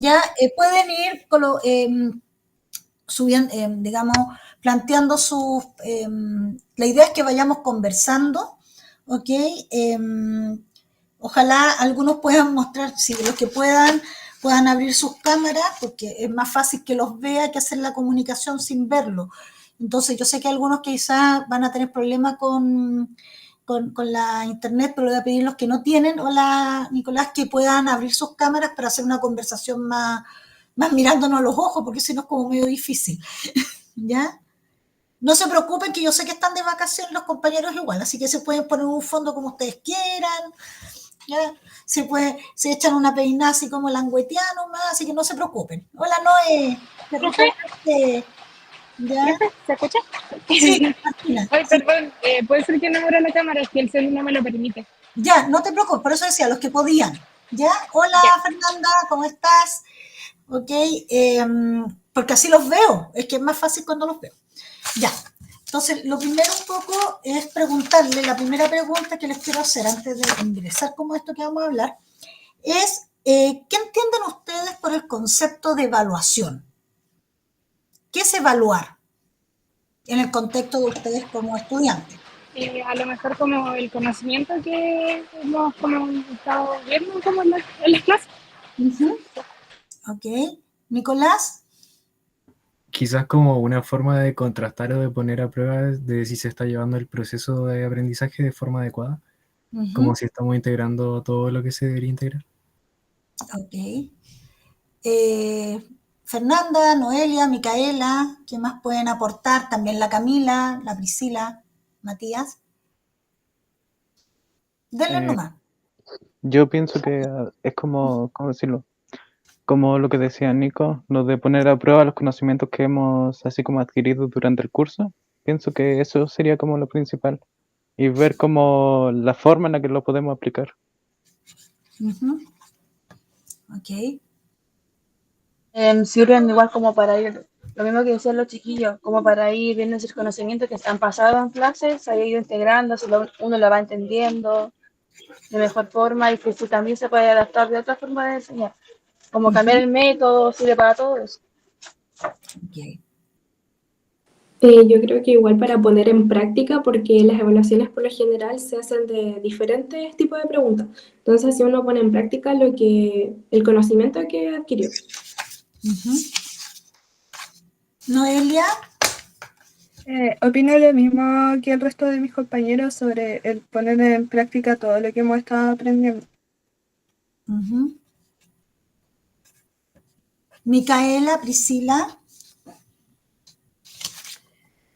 ya pueden ir subiendo, digamos, planteando sus... la idea es que vayamos conversando, ¿ok? Ojalá algunos puedan mostrar, si los que puedan abrir sus cámaras, porque es más fácil que los vea que hacer la comunicación sin verlo. Entonces, yo sé que algunos quizás van a tener problemas con la internet, pero le voy a pedir a los que no tienen, hola Nicolás, que puedan abrir sus cámaras para hacer una conversación más mirándonos a los ojos, porque si no es como medio difícil, ¿ya? No se preocupen, que yo sé que están de vacaciones los compañeros igual, así que se pueden poner un fondo como ustedes quieran, ¿ya? Se echan una peinada así como languetiano más, así que no se preocupen. Hola Noé, qué rico ¿Profe? verte, ¿ya? ¿Profe? ¿Se escucha? Sí, Martina, Ay, sí. perdón, puede ser que no abra la cámara, es que el celular no me lo permite. Ya, no te preocupes, por eso decía, los que podían, ¿ya? Hola Ya. Fernanda, ¿cómo estás? Ok, porque así los veo, es que es más fácil cuando los veo. Ya, entonces lo primero un poco es preguntarle, la primera pregunta que les quiero hacer antes de ingresar como esto que vamos a hablar, es ¿qué entienden ustedes por el concepto de evaluación? ¿Qué es evaluar en el contexto de ustedes como estudiantes? A lo mejor como el conocimiento que hemos como estado viendo como en las clases. Uh-huh. Ok, Nicolás. Quizás como una forma de contrastar o de poner a prueba de si se está llevando el proceso de aprendizaje de forma adecuada, como Uh-huh. si estamos integrando todo lo que se debería integrar. Ok. Eh, Fernanda, Noelia, Micaela, ¿qué más pueden aportar? También la Camila, la Priscila, Matías. Denle Eh, nomás. yo pienso que es como, ¿cómo decirlo? Como lo que decía Nico, lo de poner a prueba los conocimientos que hemos así como adquirido durante el curso. Pienso que eso sería como lo principal y ver como la forma en la que lo podemos aplicar. Uh-huh. Ok. Sirven igual como para ir, lo mismo que decían los chiquillos, como para ir viendo esos conocimientos que han pasado en clases, se ha ido integrando, uno lo va entendiendo de mejor forma y que también se puede adaptar de otra forma de enseñar. Como cambiar Uh-huh. el método, sirve para todo eso. Okay. Yo creo que igual para poner en práctica, porque las evaluaciones por lo general se hacen de diferentes tipos de preguntas. Entonces, si uno pone en práctica el conocimiento que adquirió. Uh-huh. Noelia. Opino lo mismo que el resto de mis compañeros sobre el poner en práctica todo lo que hemos estado aprendiendo. Uh-huh. Micaela, Priscila.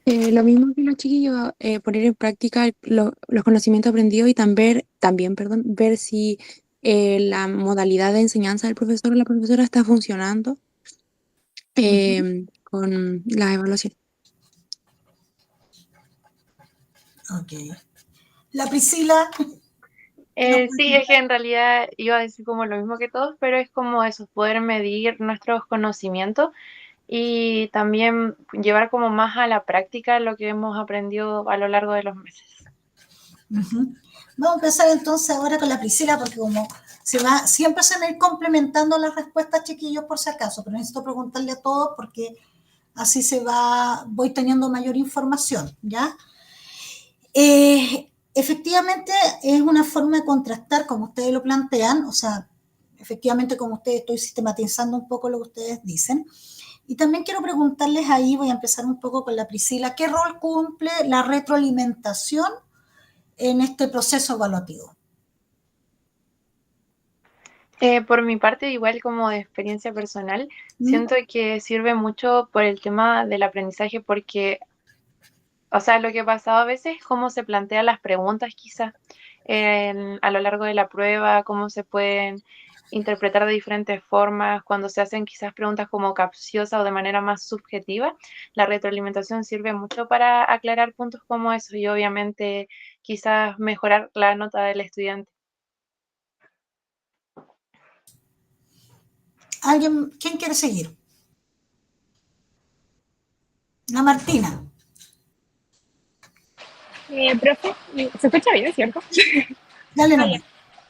Lo mismo que los chiquillos, poner en práctica los conocimientos aprendidos y también, perdón, ver si la modalidad de enseñanza del profesor o la profesora está funcionando Uh-huh. con las evaluaciones. Ok. La Priscila. Sí, es que en realidad iba a decir como lo mismo que todos, pero es como eso, poder medir nuestros conocimientos y también llevar como más a la práctica lo que hemos aprendido a lo largo de los meses. Uh-huh. Vamos a empezar entonces ahora con la Priscila, porque como siempre se van a ir complementando las respuestas, chiquillos, por si acaso, pero necesito preguntarle a todos porque así voy teniendo mayor información, ¿ya? Efectivamente es una forma de contrastar, como ustedes lo plantean, o sea, efectivamente como ustedes estoy sistematizando un poco lo que ustedes dicen. Y también quiero preguntarles ahí, voy a empezar un poco con la Priscila, ¿qué rol cumple la retroalimentación en este proceso evaluativo? Por mi parte, igual como de experiencia personal, siento que sirve mucho por el tema del aprendizaje porque, o sea, lo que ha pasado a veces es cómo se plantean las preguntas quizás a lo largo de la prueba, cómo se pueden interpretar de diferentes formas, cuando se hacen quizás preguntas como capciosas o de manera más subjetiva, la retroalimentación sirve mucho para aclarar puntos como eso y obviamente quizás mejorar la nota del estudiante. ¿Quién quiere seguir? La Martina. Profe, ¿se escucha bien, cierto? Dale Ah, ya. nomás.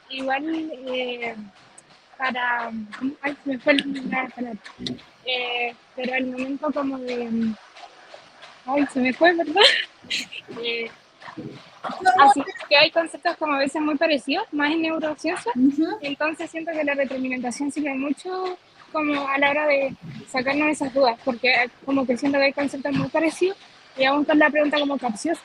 Igual para, ay, se me fue la palabra. Pero al momento como de, ay, se me fue, ¿verdad? Eh, Así que hay conceptos como a veces muy parecidos, más en neurociencia, entonces siento que la retroalimentación sirve mucho como a la hora de sacarnos esas dudas, porque como que siento que hay conceptos muy parecidos y aún con la pregunta como capciosa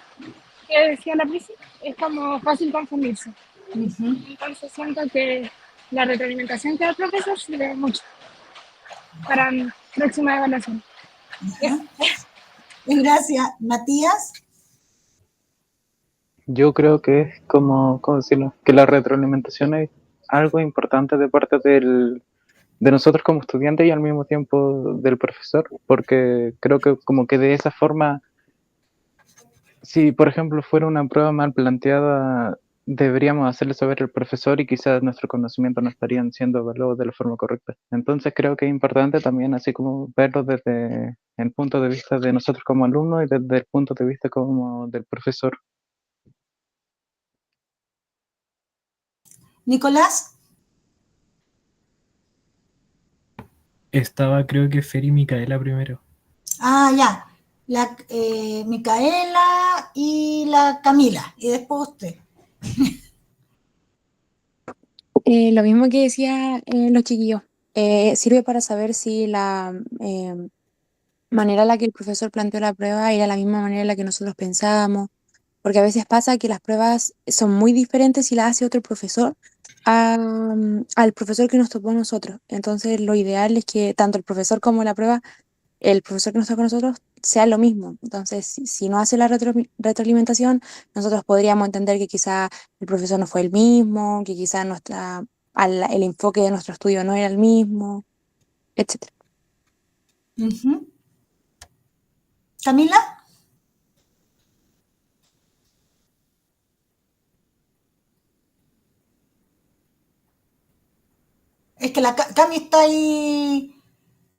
que decía la Prisi, es como fácil confundirse. Entonces siento que la retroalimentación que da el profesor sirve mucho para mi próxima evaluación. Gracias. Matías. Yo creo que es como, ¿cómo decirlo? Que la retroalimentación es algo importante de parte de nosotros como estudiantes y al mismo tiempo del profesor, porque creo que como que de esa forma, si por ejemplo fuera una prueba mal planteada, deberíamos hacerle saber al profesor y quizás nuestros conocimientos no estarían siendo evaluados de la forma correcta. Entonces creo que es importante también así como verlo desde el punto de vista de nosotros como alumnos y desde el punto de vista como del profesor. Nicolás. Estaba, creo que Fer y Micaela primero. Ah, ya. La Micaela y la Camila. Y después usted. Lo mismo que decía los chiquillos. Sirve para saber si la manera en la que el profesor planteó la prueba era la misma manera en la que nosotros pensábamos, porque a veces pasa que las pruebas son muy diferentes si las hace otro profesor al profesor que nos tocó a nosotros. Entonces lo ideal es que tanto el profesor como la prueba, el profesor que nos tocó a nosotros, sea lo mismo. Entonces, si no hace la retroalimentación, nosotros podríamos entender que quizá el profesor no fue el mismo, que quizá el enfoque de nuestro estudio no era el mismo, etc. Camila. Es que la Cami está ahí.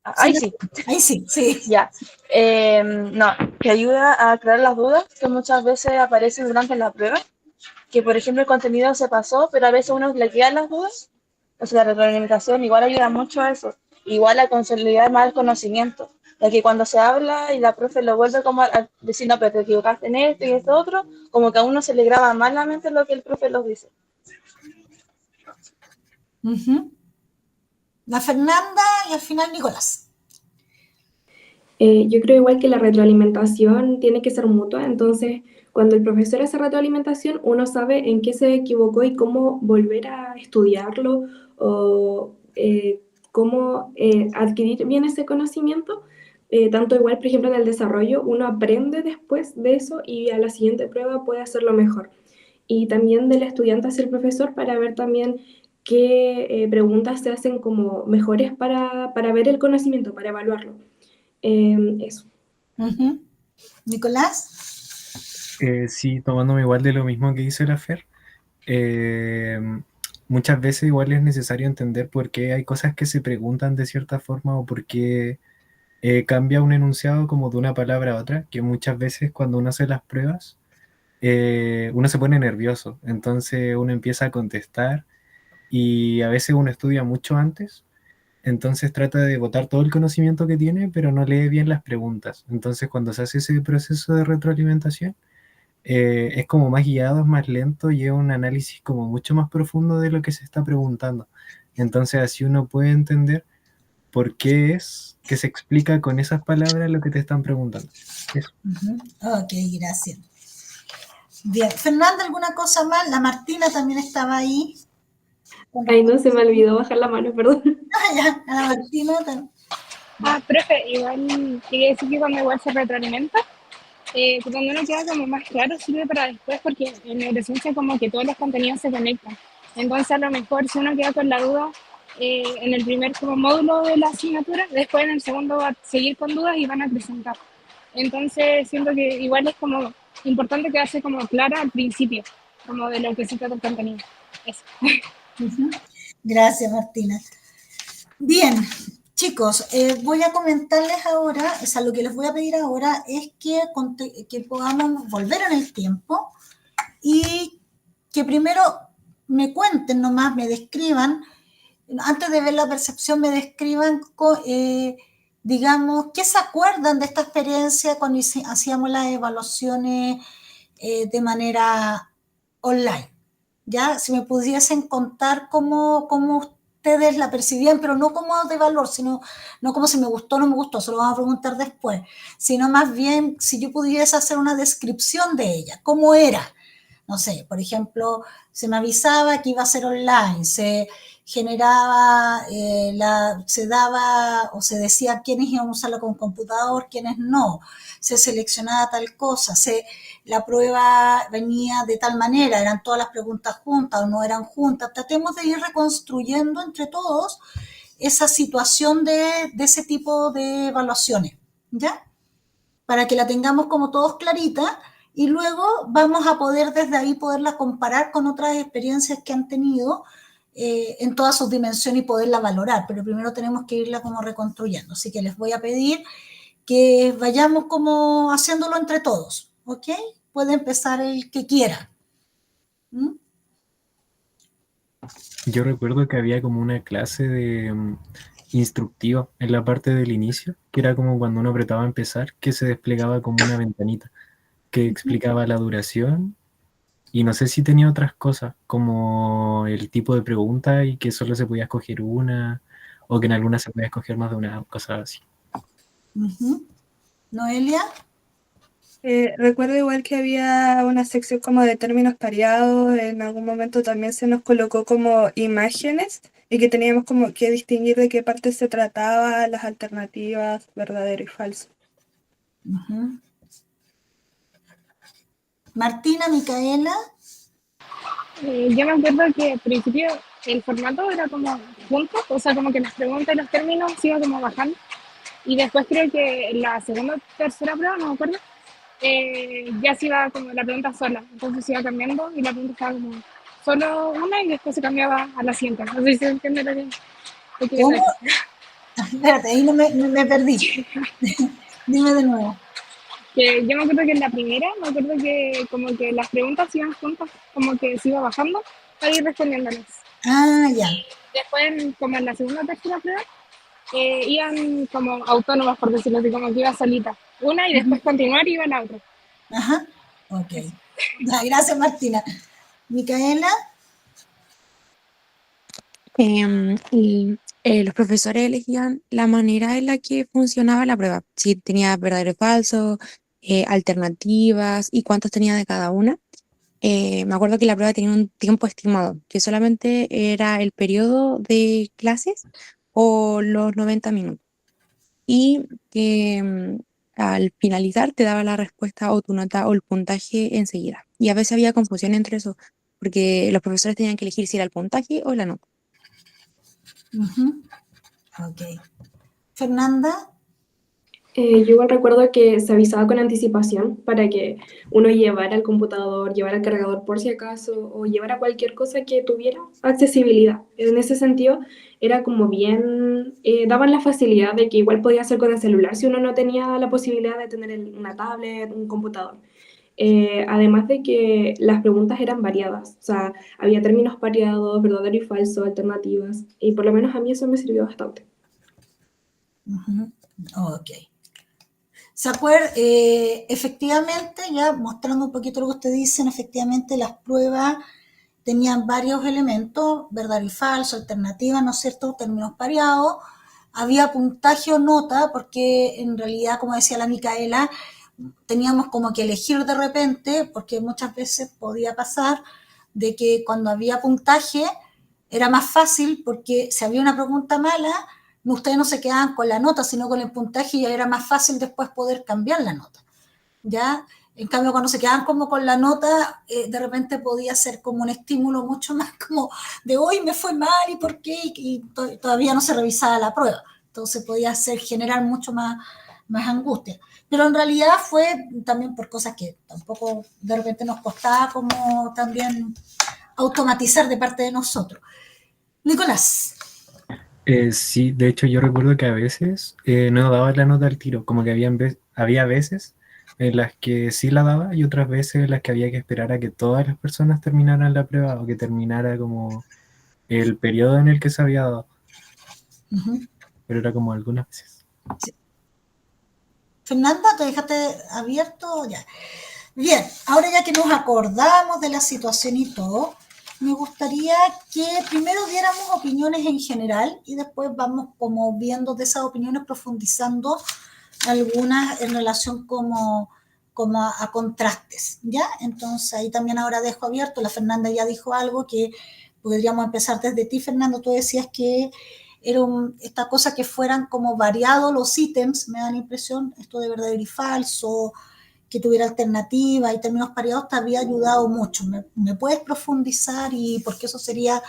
Ahí sí. Ahí sí, sí. Ya. No, que ayuda a aclarar las dudas que muchas veces aparecen durante la prueba. Que, por ejemplo, el contenido se pasó, pero a veces uno le quedan las dudas. O sea, la retroalimentación igual ayuda mucho a eso. Igual a consolidar más el conocimiento. Ya que cuando se habla y la profe lo vuelve como a decir, no, pero te equivocaste en esto y esto otro, como que a uno se le graba más la mente lo que el profe los dice. La Fernanda y al final Nicolás. Yo creo igual que la retroalimentación tiene que ser mutua, entonces cuando el profesor hace retroalimentación, uno sabe en qué se equivocó y cómo volver a estudiarlo o cómo adquirir bien ese conocimiento. Tanto igual, por ejemplo, en el desarrollo, uno aprende después de eso y a la siguiente prueba puede hacerlo mejor. Y también del estudiante hacia el profesor para ver también qué preguntas se hacen como mejores para ver el conocimiento, para evaluarlo. Eso. Nicolás. Sí, tomándome igual de lo mismo que dice la Fer. Muchas veces igual es necesario entender por qué hay cosas que se preguntan de cierta forma o por qué cambia un enunciado como de una palabra a otra, que muchas veces cuando uno hace las pruebas, uno se pone nervioso, entonces uno empieza a contestar y a veces uno estudia mucho antes, entonces trata de botar todo el conocimiento que tiene, pero no lee bien las preguntas. Entonces cuando se hace ese proceso de retroalimentación, es como más guiado, es más lento, lleva un análisis como mucho más profundo de lo que se está preguntando. Entonces así uno puede entender por qué es que se explica con esas palabras lo que te están preguntando. Eso. Ok, gracias. Bien, Fernanda, ¿alguna cosa más? La Martina también estaba ahí. Ay, no, se me olvidó bajar la mano, perdón. Ya, a la Martina también. Profe, igual quería decir que cuando igual se retroalimenta, cuando uno queda como más claro, sirve para después, porque en neurociencia como que todos los contenidos se conectan. Entonces a lo mejor si uno queda con la duda en el primer como módulo de la asignatura, después en el segundo va a seguir con dudas y van a presentar. Entonces siento que igual es como importante quedarse como clara al principio, como de lo que se trata el contenido. Eso. Gracias, Martina. Bien, chicos, voy a comentarles ahora, o sea, lo que les voy a pedir ahora es que podamos volver en el tiempo y que primero me cuenten nomás, me describan antes de ver la percepción, me describan, digamos, qué se acuerdan de esta experiencia cuando hacíamos las evaluaciones de manera online. ¿Ya? Si me pudiesen contar cómo ustedes la percibían, pero no como de valor, sino no como si me gustó o no me gustó, se lo vamos a preguntar después, sino más bien si yo pudiese hacer una descripción de ella, cómo era. No sé, por ejemplo, se me avisaba que iba a ser online, se generaba, se daba o se decía quiénes iban a usarla con computador, quiénes no, se seleccionaba tal cosa, la prueba venía de tal manera, eran todas las preguntas juntas o no eran juntas. Tratemos de ir reconstruyendo entre todos esa situación de ese tipo de evaluaciones, ¿ya? Para que la tengamos como todos clarita y luego vamos a poder desde ahí poderla comparar con otras experiencias que han tenido en todas sus dimensiones y poderla valorar, pero primero tenemos que irla como reconstruyendo. Así que les voy a pedir que vayamos como haciéndolo entre todos, ¿ok? Puede empezar el que quiera. ¿Mm? Yo recuerdo que había como una clase de instructiva en la parte del inicio, que era como cuando uno apretaba a empezar, que se desplegaba como una ventanita que explicaba la duración y no sé si tenía otras cosas, como el tipo de pregunta y que solo se podía escoger una, o que en algunas se podía escoger más de una, cosas así. Noelia. Recuerdo igual que había una sección como de términos pareados, en algún momento también se nos colocó como imágenes y que teníamos como que distinguir de qué parte se trataba, las alternativas, verdadero y falso. Martina, Micaela. Yo me acuerdo que al principio el formato era como juntos, o sea, como que las preguntas y los términos se iban como bajando. Y después creo que en la segunda o tercera prueba, no me acuerdo, ya se iba como la pregunta sola. Entonces se iba cambiando y la pregunta estaba como solo una y después se cambiaba a la siguiente. No sé si se entiende lo que ¿Cómo? decir. Espérate, ahí no me perdí. Dime de nuevo. Que yo me acuerdo que en la primera, me acuerdo que como que las preguntas iban juntas, como que se iba bajando para ir respondiéndolas. Ah, ya. Después, como en la segunda o tercera prueba, iban como autónomas, por decirlo así, como que iba solita. Una y después continuar iba la otra. Ajá, ok. Gracias, Martina. Micaela. Los profesores elegían la manera en la que funcionaba la prueba, si tenía verdadero y falso, alternativas y cuántos tenía de cada una. Me acuerdo que la prueba tenía un tiempo estimado, que solamente era el periodo de clases o los 90 minutos. Y que al finalizar te daba la respuesta o tu nota o el puntaje enseguida. Y a veces había confusión entre eso, porque los profesores tenían que elegir si era el puntaje o la nota. Ok. Fernanda. Yo igual recuerdo que se avisaba con anticipación para que uno llevara el computador, llevara el cargador por si acaso, o llevara cualquier cosa que tuviera accesibilidad. En ese sentido, era como bien, daban la facilidad de que igual podía hacer con el celular si uno no tenía la posibilidad de tener una tablet, un computador. Además de que las preguntas eran variadas, o sea, había términos variados, verdadero y falso, alternativas, y por lo menos a mí eso me sirvió bastante. Ok. ¿Se acuerdan? Efectivamente, ya mostrando un poquito lo que ustedes dicen, efectivamente las pruebas tenían varios elementos, verdad y falso, alternativas, ¿no es cierto?, términos pareados, había puntaje o nota, porque en realidad, como decía la Micaela, teníamos como que elegir de repente, porque muchas veces podía pasar de que cuando había puntaje era más fácil, porque si había una pregunta mala, ustedes no se quedaban con la nota, sino con el puntaje y era más fácil después poder cambiar la nota, ¿ya? En cambio, cuando se quedaban como con la nota, de repente podía ser como un estímulo mucho más como de hoy me fue mal y por qué, y todavía no se revisaba la prueba. Entonces podía generar mucho más angustia. Pero en realidad fue también por cosas que tampoco de repente nos costaba como también automatizar de parte de nosotros. Nicolás. Sí, de hecho yo recuerdo que a veces no daba la nota al tiro, como que había veces en las que sí la daba y otras veces en las que había que esperar a que todas las personas terminaran la prueba o que terminara como el periodo en el que se había dado, Ujú. pero era como algunas veces. Fernanda, ¿te dejaste abierto? Ya. Bien, ahora ya que nos acordamos de la situación y todo, me gustaría que primero diéramos opiniones en general y después vamos como viendo de esas opiniones, profundizando algunas en relación como a contrastes, ¿ya? Entonces ahí también ahora dejo abierto, la Fernanda ya dijo algo que podríamos empezar desde ti, Fernando, tú decías que era esta cosa que fueran como variados los ítems, me da la impresión, esto de verdadero y falso, que tuviera alternativa y términos pareados te había ayudado mucho. ¿Me puedes profundizar y por qué eso sería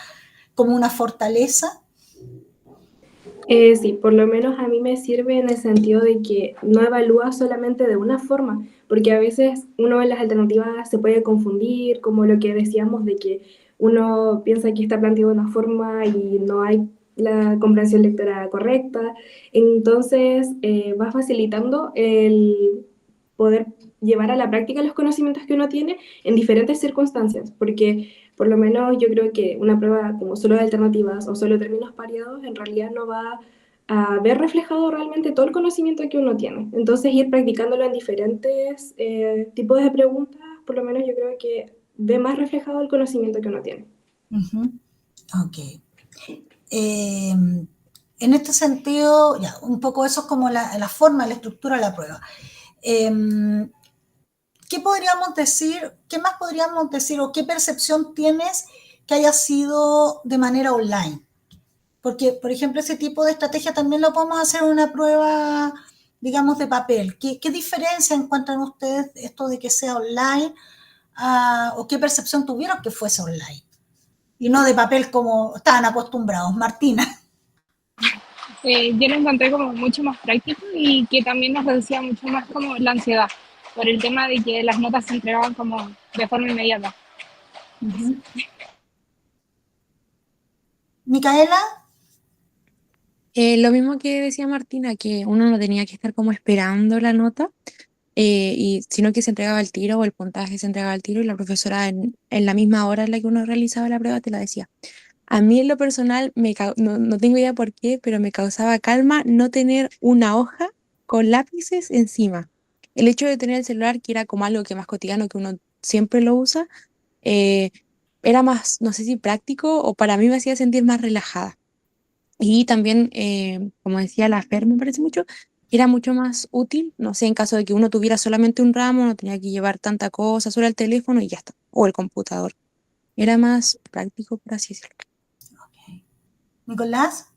como una fortaleza? Sí, por lo menos a mí me sirve en el sentido de que no evalúa solamente de una forma, porque a veces uno en las alternativas se puede confundir, como lo que decíamos de que uno piensa que está planteado de una forma y no hay la comprensión lectora correcta. Entonces, va facilitando el poder llevar a la práctica los conocimientos que uno tiene en diferentes circunstancias, porque por lo menos yo creo que una prueba como solo de alternativas o solo términos pareados en realidad no va a ver reflejado realmente todo el conocimiento que uno tiene. Entonces ir practicándolo en diferentes tipos de preguntas, por lo menos yo creo que ve más reflejado el conocimiento que uno tiene. Uh-huh. Ok. En este sentido, ya, un poco eso es como la forma, la estructura de la prueba. ¿Qué podríamos decir, qué más podríamos decir o qué percepción tienes que haya sido de manera online? Porque, por ejemplo, ese tipo de estrategia también lo podemos hacer en una prueba, digamos, de papel. ¿Qué diferencia encuentran ustedes esto de que sea online o qué percepción tuvieron que fuese online? Y no de papel como estaban acostumbrados. Martina. Yo lo encontré como mucho más práctico y que también nos reducía mucho más como la ansiedad, por el tema de que las notas se entregaban como de forma inmediata. Uh-huh. Micaela. Lo mismo que decía Martina, que uno no tenía que estar como esperando la nota, sino que se entregaba el tiro o el puntaje se entregaba al tiro y la profesora en la misma hora en la que uno realizaba la prueba te la decía. A mí en lo personal, no tengo idea por qué, pero me causaba calma no tener una hoja con lápices encima. El hecho de tener el celular, que era como algo que más cotidiano, que uno siempre lo usa, eh, era más, no sé si práctico o para mí me hacía sentir más relajada. Y también, como decía la Fer, me parece mucho, era mucho más útil, no sé, en caso de que uno tuviera solamente un ramo, no tenía que llevar tanta cosa, solo el teléfono y ya está, o el computador. Era más práctico, por así decirlo. Okay. Nicolás.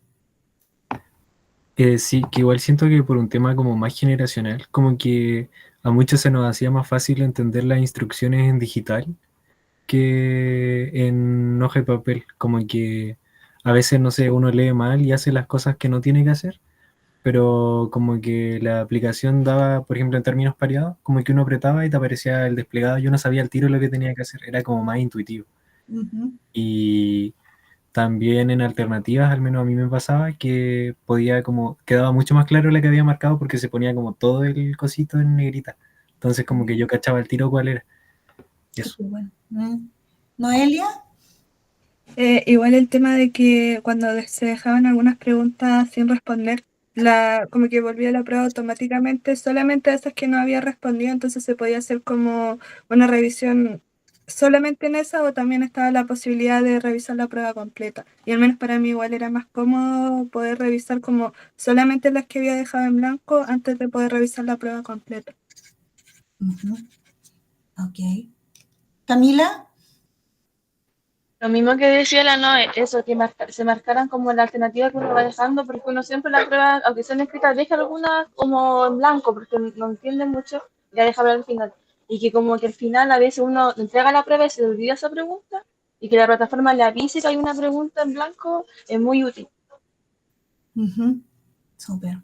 Sí, que igual siento que por un tema como más generacional, como que a muchos se nos hacía más fácil entender las instrucciones en digital que en hoja de papel, como que a veces, no sé, uno lee mal y hace las cosas que no tiene que hacer, pero como que la aplicación daba, por ejemplo, en términos pareados, como que uno apretaba y te aparecía el desplegado y uno sabía al tiro lo que tenía que hacer, era como más intuitivo. Uh-huh. Y también en alternativas, al menos a mí me pasaba, que podía como, quedaba mucho más claro la que había marcado porque se ponía como todo el cosito en negrita. Entonces como que yo cachaba el tiro cuál era. Y eso. Bueno. Noelia. Igual el tema de que cuando se dejaban algunas preguntas sin responder, como que volvía la prueba automáticamente, solamente esas que no había respondido, entonces se podía hacer como una revisión solamente en esa o también estaba la posibilidad de revisar la prueba completa. Y al menos para mí igual era más cómodo poder revisar como solamente las que había dejado en blanco antes de poder revisar la prueba completa. Uh-huh. Ok. Camila. Lo mismo que decía la Noe, eso, que se marcaran como la alternativa que uno va dejando, porque uno siempre la prueba, aunque sean escritas, deja algunas como en blanco, porque no entiende mucho, ya deja ver al final. Y que como que al final a veces uno entrega la prueba y se le olvida esa pregunta, y que la plataforma le avise que hay una pregunta en blanco, es muy útil. Uh-huh. Súper.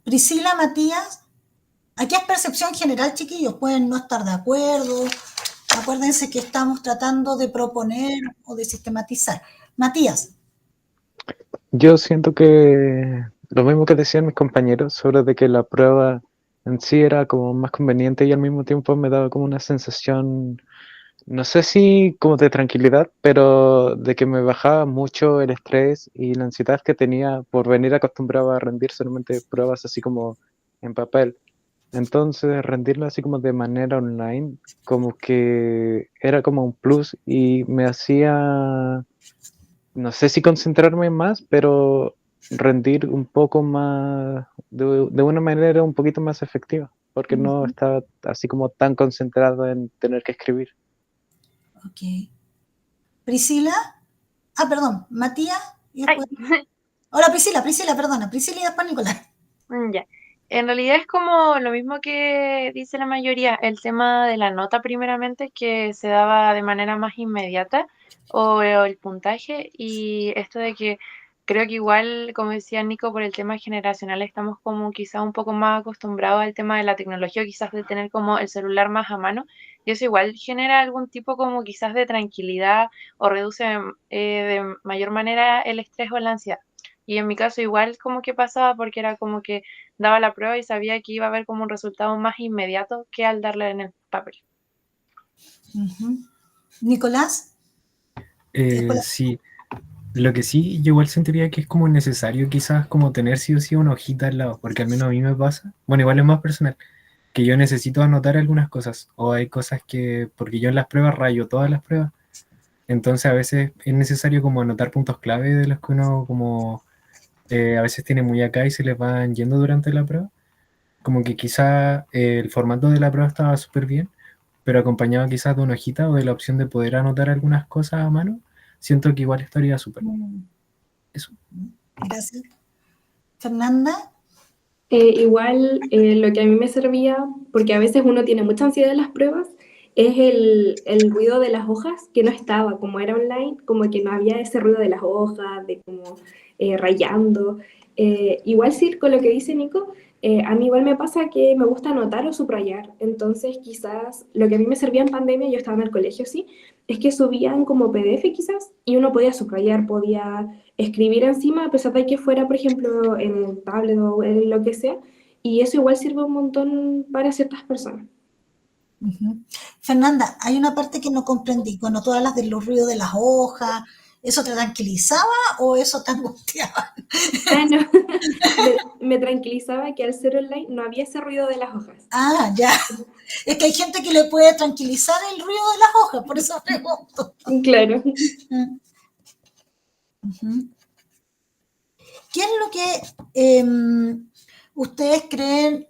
Priscila, Matías. Aquí es percepción general, chiquillos, pueden no estar de acuerdo. Acuérdense que estamos tratando de proponer o de sistematizar. Matías. Yo siento que lo mismo que decían mis compañeros sobre de que la prueba en sí era como más conveniente y al mismo tiempo me daba como una sensación no sé si como de tranquilidad, pero de que me bajaba mucho el estrés y la ansiedad que tenía por venir acostumbrado a rendir solamente pruebas así como en papel. Entonces, rendirlo así como de manera online, como que era como un plus y me hacía, no sé si concentrarme más, pero rendir un poco más, de una manera un poquito más efectiva, porque no Ujú. estaba así como tan concentrado en tener que escribir. Ok. Priscila. Ah, perdón, Matías y Ay, después. Hola, Priscila, perdona. Priscila y después Nicolás. ya. En realidad es como lo mismo que dice la mayoría, el tema de la nota primeramente que se daba de manera más inmediata o el puntaje y esto de que creo que igual, como decía Nico, por el tema generacional estamos como quizás un poco más acostumbrados al tema de la tecnología, o quizás de tener como el celular más a mano y eso igual genera algún tipo como quizás de tranquilidad o reduce de mayor manera el estrés o la ansiedad. Y en mi caso igual como que pasaba porque era como que daba la prueba y sabía que iba a haber como un resultado más inmediato que al darle en el papel. Ujú. Nicolás. Y después Sí, lo que sí, yo igual sentiría que es como necesario quizás como tener sí o sí una hojita al lado, porque al menos a mí me pasa, bueno, igual es más personal, que yo necesito anotar algunas cosas, o hay cosas que, porque yo en las pruebas rayo todas las pruebas, entonces a veces es necesario como anotar puntos clave de los que uno como a veces tiene muy acá y se les van yendo durante la prueba, como que quizá el formato de la prueba estaba súper bien, pero acompañado quizás de una hojita o de la opción de poder anotar algunas cosas a mano, siento que igual estaría súper. Eso. Gracias. Fernanda. Igual lo que a mí me servía, porque a veces uno tiene mucha ansiedad en las pruebas, es el ruido de las hojas que no estaba, como era online, como que no había ese ruido de las hojas, de como rayando. Igual sí, con lo que dice Nico, a mí igual me pasa que me gusta anotar o subrayar, entonces quizás lo que a mí me servía en pandemia, yo estaba en el colegio, sí, es que subían como PDF quizás y uno podía subrayar, podía escribir encima, a pesar de que fuera, por ejemplo, en el tablet o en lo que sea, y eso igual sirve un montón para ciertas personas. Ujú. Fernanda, hay una parte que no comprendí. Cuando tú hablas de los ruidos de las hojas, ¿eso te tranquilizaba o eso te angustiaba? Ah, no, me tranquilizaba que al ser online no había ese ruido de las hojas. Ah, ya. Es que hay gente que le puede tranquilizar el ruido de las hojas, por eso pregunto. Claro. Ujú. ¿Qué es lo que ustedes creen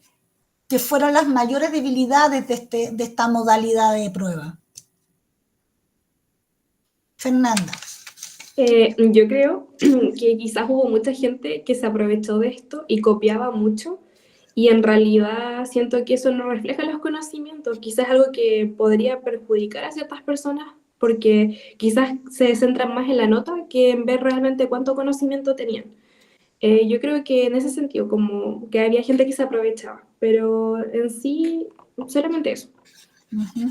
que fueron las mayores debilidades de esta modalidad de prueba? Fernanda. Yo creo que quizás hubo mucha gente que se aprovechó de esto y copiaba mucho y en realidad siento que eso no refleja los conocimientos, quizás algo que podría perjudicar a ciertas personas porque quizás se centran más en la nota que en ver realmente cuánto conocimiento tenían. Yo creo que en ese sentido, como que había gente que se aprovechaba, pero en sí, solamente eso. Uh-huh.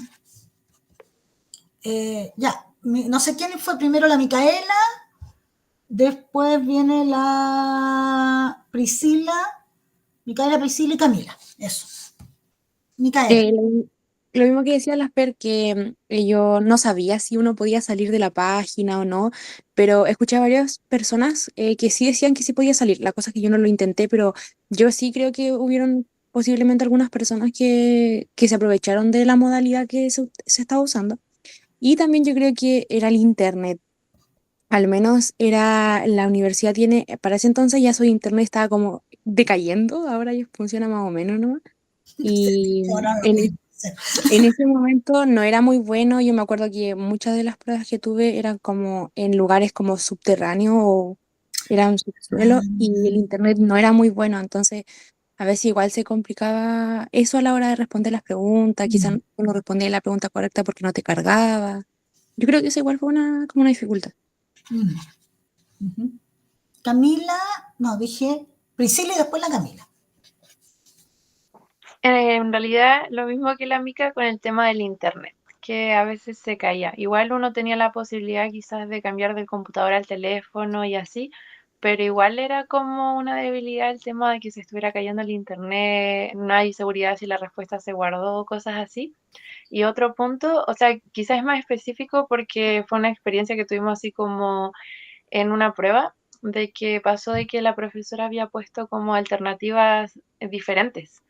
Ya, no sé quién fue primero, la Micaela, después viene la Priscila, Micaela, Priscila y Camila. Eso. Micaela. Lo mismo que decía Lasper, que yo no sabía si uno podía salir de la página o no, pero escuché a varias personas que sí decían que sí podía salir. La cosa es que yo no lo intenté, pero yo sí creo que hubieron posiblemente algunas personas que se aprovecharon de la modalidad que se estaba usando. Y también yo creo que era el internet. Al menos era, la universidad tiene, para ese entonces ya su internet estaba como decayendo, ahora ya funciona más o menos, ¿no? Y Ahora lo en, mismo. en ese momento no era muy bueno. Yo me acuerdo que muchas de las pruebas que tuve eran como en lugares como subterráneos o eran subsuelo y el internet no era muy bueno. Entonces, a veces igual se complicaba eso a la hora de responder las preguntas. Quizás uno respondía la pregunta correcta porque no te cargaba. Yo creo que eso igual fue como una dificultad. Uh-huh. Camila, no, dije Priscila y después la Camila. En realidad, lo mismo que la Mica con el tema del internet, que a veces se caía. Igual uno tenía la posibilidad quizás de cambiar del computador al teléfono y así, pero igual era como una debilidad el tema de que se estuviera cayendo el internet, no hay seguridad si la respuesta se guardó, cosas así. Y otro punto, o sea, quizás es más específico porque fue una experiencia que tuvimos así como en una prueba, de que pasó de que la profesora había puesto como alternativas diferentes.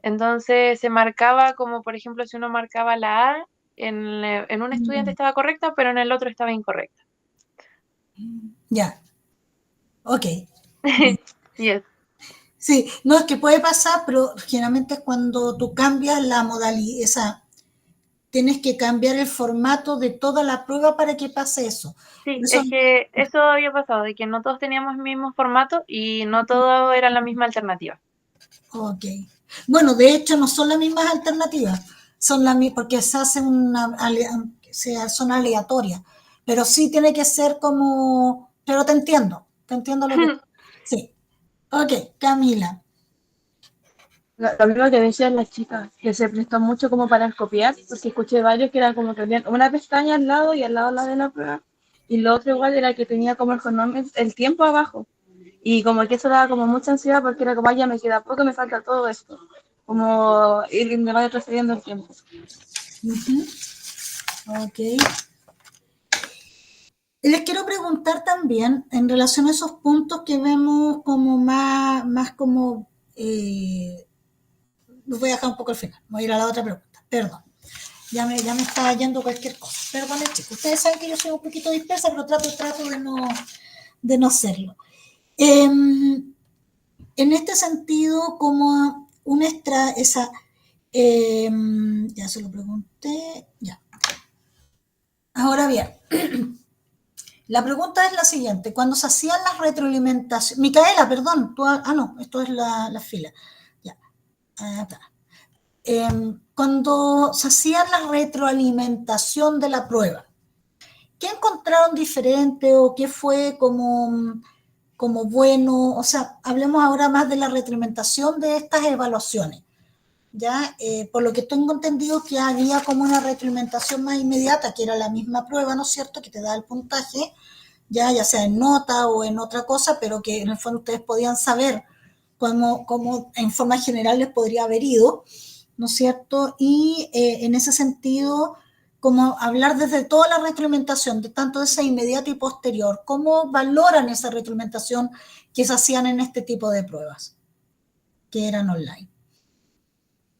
Entonces se marcaba como, por ejemplo, si uno marcaba la A, en un estudiante estaba correcta, pero en el otro estaba incorrecta. Ya, ok. Yes. Sí, no, es que puede pasar, pero generalmente es cuando tú cambias la modalidad, esa, tienes que cambiar el formato de toda la prueba para que pase eso. Sí, Por eso, es que eso había pasado, de que no todos teníamos el mismo formato y no todo era la misma alternativa. ok. Bueno, de hecho no son las mismas alternativas, son las porque se hacen son aleatorias, pero sí tiene que ser como, pero te entiendo lo que, sí. Ok, Camila. Lo mismo que decían las chicas, que se prestó mucho como para copiar, porque escuché varios que era como que tenían una pestaña al lado y al lado la de la prueba, y lo otro igual era que tenía como el cronómetro, el tiempo abajo, y como que eso daba como mucha ansiedad porque era como, ay, ya me queda poco, me falta todo esto, como ir me va retrocediendo el tiempo. Ok. Les quiero preguntar también, en relación a esos puntos que vemos como más como, los voy a dejar un poco al final, voy a ir a la otra pregunta, perdón. Ya me está yendo cualquier cosa. Perdón, chicos. Ustedes saben que yo soy un poquito dispersa, pero trato de no serlo. En este sentido, como una ya se lo pregunté, ya. Ahora bien, la pregunta es la siguiente. Cuando se hacían las retroalimentaciones... Micaela, perdón. No, esto es la fila. Ya. Está. Cuando se hacía la retroalimentación de la prueba, ¿qué encontraron diferente o qué fue como bueno? O sea, hablemos ahora más de la retroalimentación de estas evaluaciones. ¿Ya? Por lo que tengo entendido que había como una retroalimentación más inmediata, que era la misma prueba, ¿no es cierto?, que te da el puntaje, ya sea en nota o en otra cosa, pero que en el fondo ustedes podían saber cómo en forma general les podría haber ido, ¿no es cierto? Y en ese sentido, como hablar desde toda la retroalimentación, de tanto esa inmediata y posterior, ¿cómo valoran esa retroalimentación que se hacían en este tipo de pruebas, que eran online?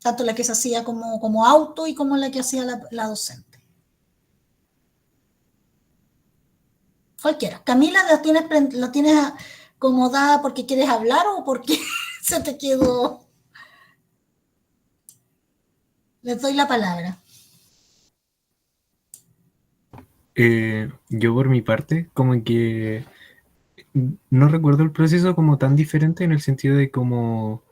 Tanto la que se hacía como auto y como la que hacía la docente. Cualquiera. Camila, ¿la tienes como dada porque quieres hablar o porque se te quedó? Les doy la palabra. Yo por mi parte, como que no recuerdo el proceso como tan diferente en el sentido de como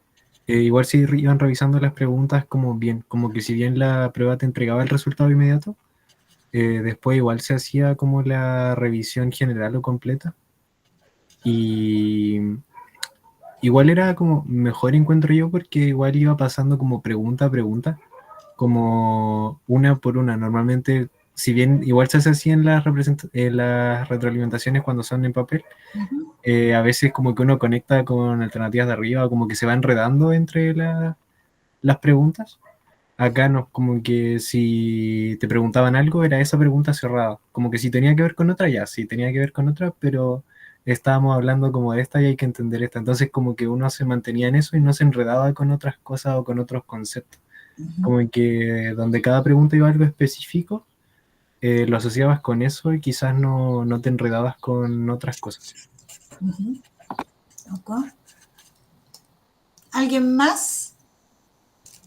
igual si iban revisando las preguntas como bien, como que si bien la prueba te entregaba el resultado inmediato, después igual se hacía como la revisión general o completa. Y igual era como mejor encuentro yo porque igual iba pasando como pregunta a pregunta, como una por una. Normalmente, si bien igual se hace así en las retroalimentaciones cuando son en papel, a veces como que uno conecta con alternativas de arriba, como que se va enredando entre las preguntas. Acá no, como que si te preguntaban algo, era esa pregunta cerrada. Como que si tenía que ver con otra, ya, sí tenía que ver con otra, pero estábamos hablando como de esta y hay que entender esta. Entonces como que uno se mantenía en eso y no se enredaba con otras cosas o con otros conceptos. Como que donde cada pregunta iba a algo específico, lo asociabas con eso y quizás no te enredabas con otras cosas. Okay. ¿Alguien más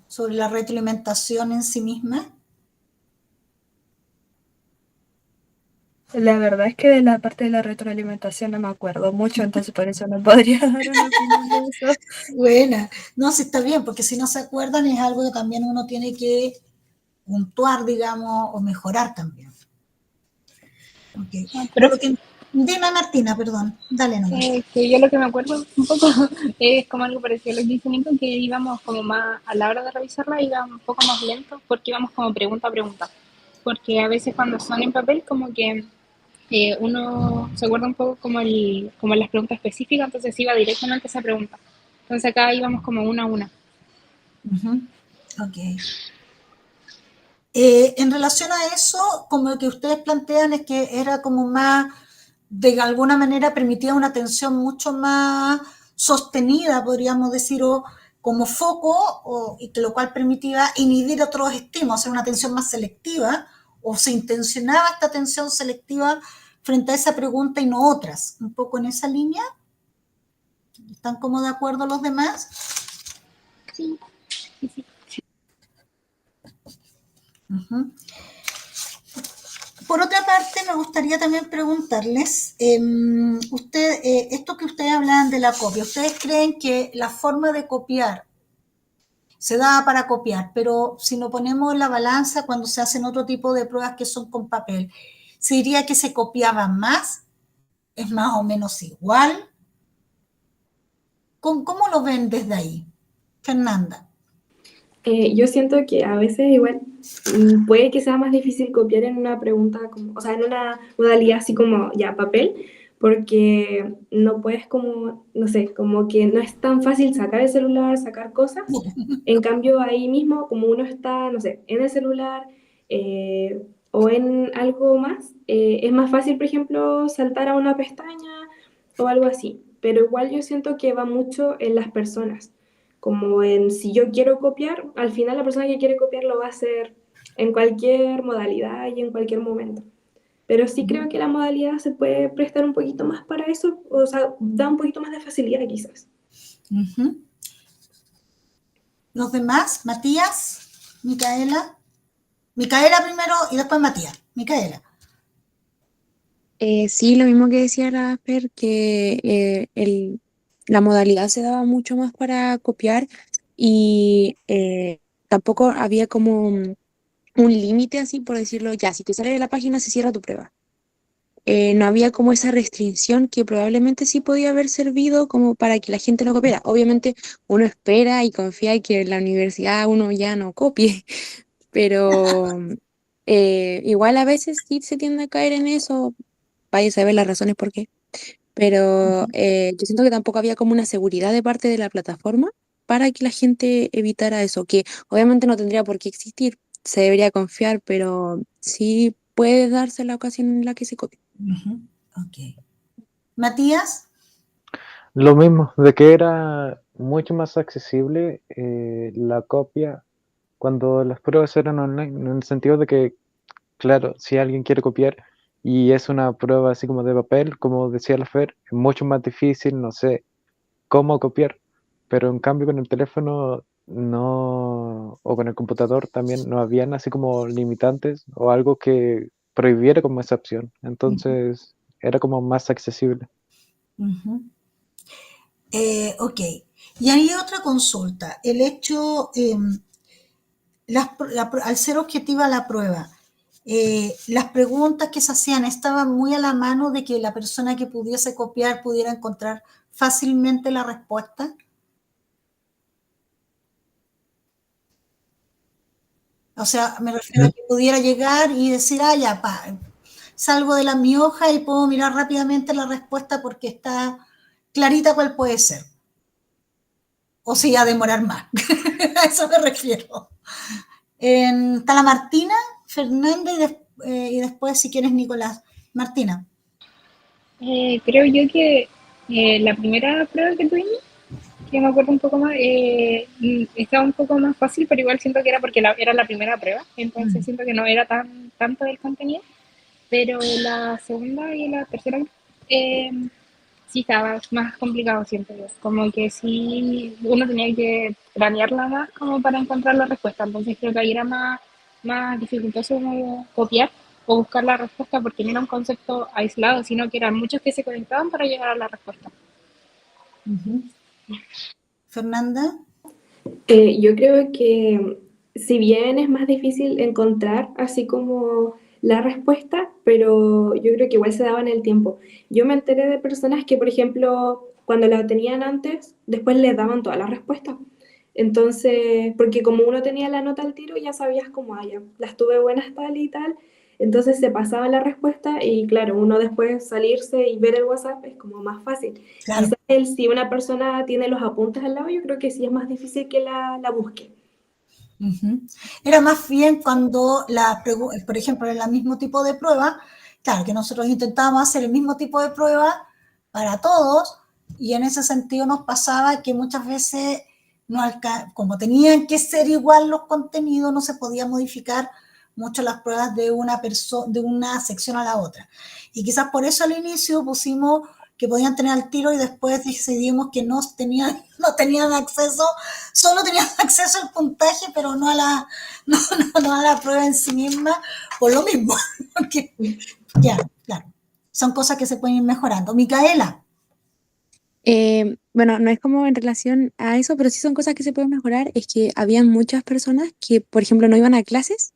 sobre la retroalimentación en sí misma? La verdad es que de la parte de la retroalimentación no me acuerdo mucho, entonces por eso no podría dar una opinión de eso. Buena. No, sí está bien, porque si no se acuerdan es algo que también uno tiene que puntuar, digamos, o mejorar también. Okay. Pero Dime, Martina, perdón, dale nomás. que yo lo que me acuerdo un poco es como algo parecido a lo que dice Nico, que íbamos como más, a la hora de revisarla, íbamos un poco más lento porque íbamos como pregunta a pregunta. Porque a veces cuando son en papel, como que uno se guarda un poco como las preguntas específicas, entonces iba directamente a esa pregunta. Entonces acá íbamos como una a una. Ujú. Ok. En relación a eso, como lo que ustedes plantean es que era como más, de alguna manera permitía una atención mucho más sostenida, podríamos decir, o como foco, y que lo cual permitía inhibir otros estímulos, hacer una atención más selectiva, o se intencionaba esta atención selectiva frente a esa pregunta y no otras. Un poco en esa línea. ¿Están como de acuerdo los demás? Sí, sí, sí. Uh-huh. Por otra parte, me gustaría también preguntarles, esto que ustedes hablaban de la copia, ¿ustedes creen que la forma de copiar se da para copiar, pero si nos ponemos en la balanza cuando se hacen otro tipo de pruebas que son con papel, se diría que se copiaba más? ¿Es más o menos igual? ¿Cómo lo ven desde ahí? Fernanda. Yo siento que a veces igual puede que sea más difícil copiar en una pregunta, como, o sea, en una modalidad así como ya papel, porque no puedes como, no sé, como que no es tan fácil sacar el celular, sacar cosas. En cambio, ahí mismo, como uno está, no sé, en el celular o en algo más, es más fácil, por ejemplo, saltar a una pestaña o algo así. Pero igual yo siento que va mucho en las personas como en si yo quiero copiar, al final la persona que quiere copiar lo va a hacer en cualquier modalidad y en cualquier momento. Pero sí creo que la modalidad se puede prestar un poquito más para eso, o sea, da un poquito más de facilidad quizás. Uh-huh. ¿Los demás? Matías, Micaela. Micaela primero y después Matías. Micaela. Sí, lo mismo que decía la Fer, que la modalidad se daba mucho más para copiar y tampoco había como un límite así, por decirlo, ya, si te sale de la página se cierra tu prueba. No había como esa restricción que probablemente sí podía haber servido como para que la gente no copiara. Obviamente uno espera y confía en que en la universidad uno ya no copie, pero igual a veces sí se tiende a caer en eso, vaya a saber las razones por qué, pero yo siento que tampoco había como una seguridad de parte de la plataforma para que la gente evitara eso, que obviamente no tendría por qué existir, se debería confiar, pero sí puede darse la ocasión en la que se copia. Uh-huh. Ok. Matías. Lo mismo, de que era mucho más accesible la copia cuando las pruebas eran online, en el sentido de que, claro, si alguien quiere copiar y es una prueba así como de papel, como decía la Fer, es mucho más difícil, no sé, cómo copiar, pero en cambio con el teléfono no, o con el computador también no habían así como limitantes o algo que prohibiera como esa opción, entonces era como más accesible. Uh-huh. Ok. Y hay otra consulta. El hecho, al ser objetiva la prueba, las preguntas que se hacían estaban muy a la mano de que la persona que pudiese copiar pudiera encontrar fácilmente la respuesta. O sea, me refiero a que pudiera llegar y decir, ya, salgo de mi hoja y puedo mirar rápidamente la respuesta porque está clarita cuál puede ser. O si a demorar más. A eso me refiero. Está la Martina, Fernanda y después, si quieres, Nicolás. Martina. Creo yo que la primera prueba que tuvimos, que me acuerdo un poco más, estaba un poco más fácil, pero igual siento que era porque era la primera prueba, entonces siento que no era tanto del contenido, pero la segunda y la tercera sí estaba más complicado, siento yo, como que sí uno tenía que planearla más como para encontrar la respuesta, entonces creo que ahí era más dificultoso como copiar o buscar la respuesta porque no era un concepto aislado, sino que eran muchos que se conectaban para llegar a la respuesta. Uh-huh. Fernanda. Yo creo que si bien es más difícil encontrar así como la respuesta, pero yo creo que igual se daba en el tiempo. Yo me enteré de personas que, por ejemplo, cuando la tenían antes, después les daban todas las respuestas. Entonces, porque como uno tenía la nota al tiro, ya sabías como, ya, las tuve buenas tal y tal, Entonces se pasaba la respuesta y claro, uno después salirse y ver el WhatsApp es como más fácil. Claro. Quizás si una persona tiene los apuntes al lado, yo creo que sí es más difícil que la busque. Ujú. Era más bien cuando, por ejemplo, en el mismo tipo de prueba, claro que nosotros intentábamos hacer el mismo tipo de prueba para todos y en ese sentido nos pasaba que muchas veces, como tenían que ser igual los contenidos, no se podía modificar mucho las pruebas de una sección a la otra. Y quizás por eso al inicio pusimos que podían tener al tiro y después decidimos que no tenían acceso, solo tenían acceso al puntaje, pero no a la prueba en sí misma, por lo mismo. Porque, ya, claro, son cosas que se pueden ir mejorando. Micaela. Bueno, no es como en relación a eso, pero sí son cosas que se pueden mejorar. Es que había muchas personas que, por ejemplo, no iban a clases,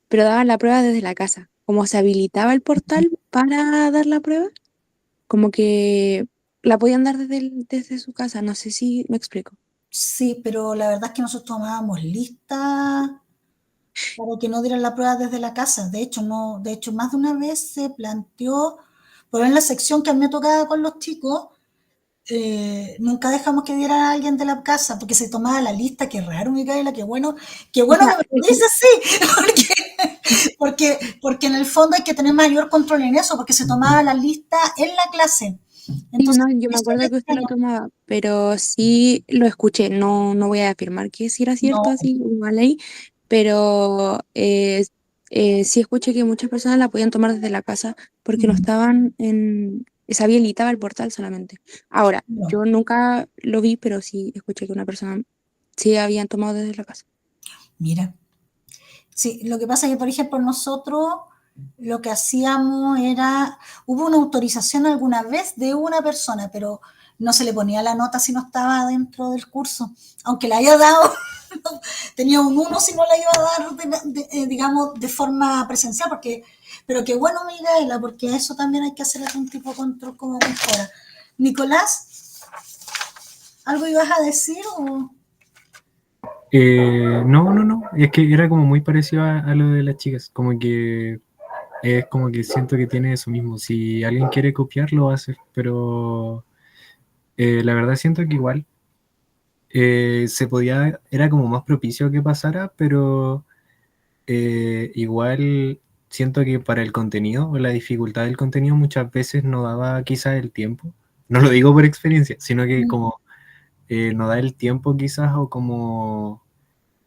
pero daban la prueba desde la casa. Como se habilitaba el portal para dar la prueba, como que la podían dar desde su casa. No sé si me explico. Sí, pero la verdad es que nosotros tomábamos lista para que no dieran la prueba desde la casa. De hecho, más de una vez se planteó, por en la sección que a mí me tocaba con los chicos, nunca dejamos que diera a alguien de la casa porque se tomaba la lista. Qué raro, Micaela, qué bueno que me lo dices así, porque en el fondo hay que tener mayor control en eso, porque se tomaba la lista en la clase. Entonces, no, yo me acuerdo que usted lo tomaba, pero sí lo escuché. No, no voy a afirmar que sí era cierto no, así, igual ahí, pero sí escuché que muchas personas la podían tomar desde la casa porque no estaban se habilitaba el portal solamente. Ahora, no. yo nunca lo vi, pero sí escuché que una persona sí habían tomado desde la casa. Mira, sí, lo que pasa es que, por ejemplo, nosotros lo que hacíamos era, hubo una autorización alguna vez de una persona, pero no se le ponía la nota si no estaba dentro del curso, aunque la haya dado, tenía un 1 si no la iba a dar, digamos, de forma presencial, pero qué bueno, Miguela, porque a eso también hay que hacer algún tipo de control como mejora. Nicolás, ¿algo ibas a decir o...? No, es que era como muy parecido a lo de las chicas, como que es como que siento que tiene eso mismo, si alguien quiere copiar lo va a hacer, pero la verdad siento que igual era como más propicio que pasara, pero igual siento que para el contenido o la dificultad del contenido muchas veces no daba quizás el tiempo, no lo digo por experiencia, sino que como no da el tiempo quizás o como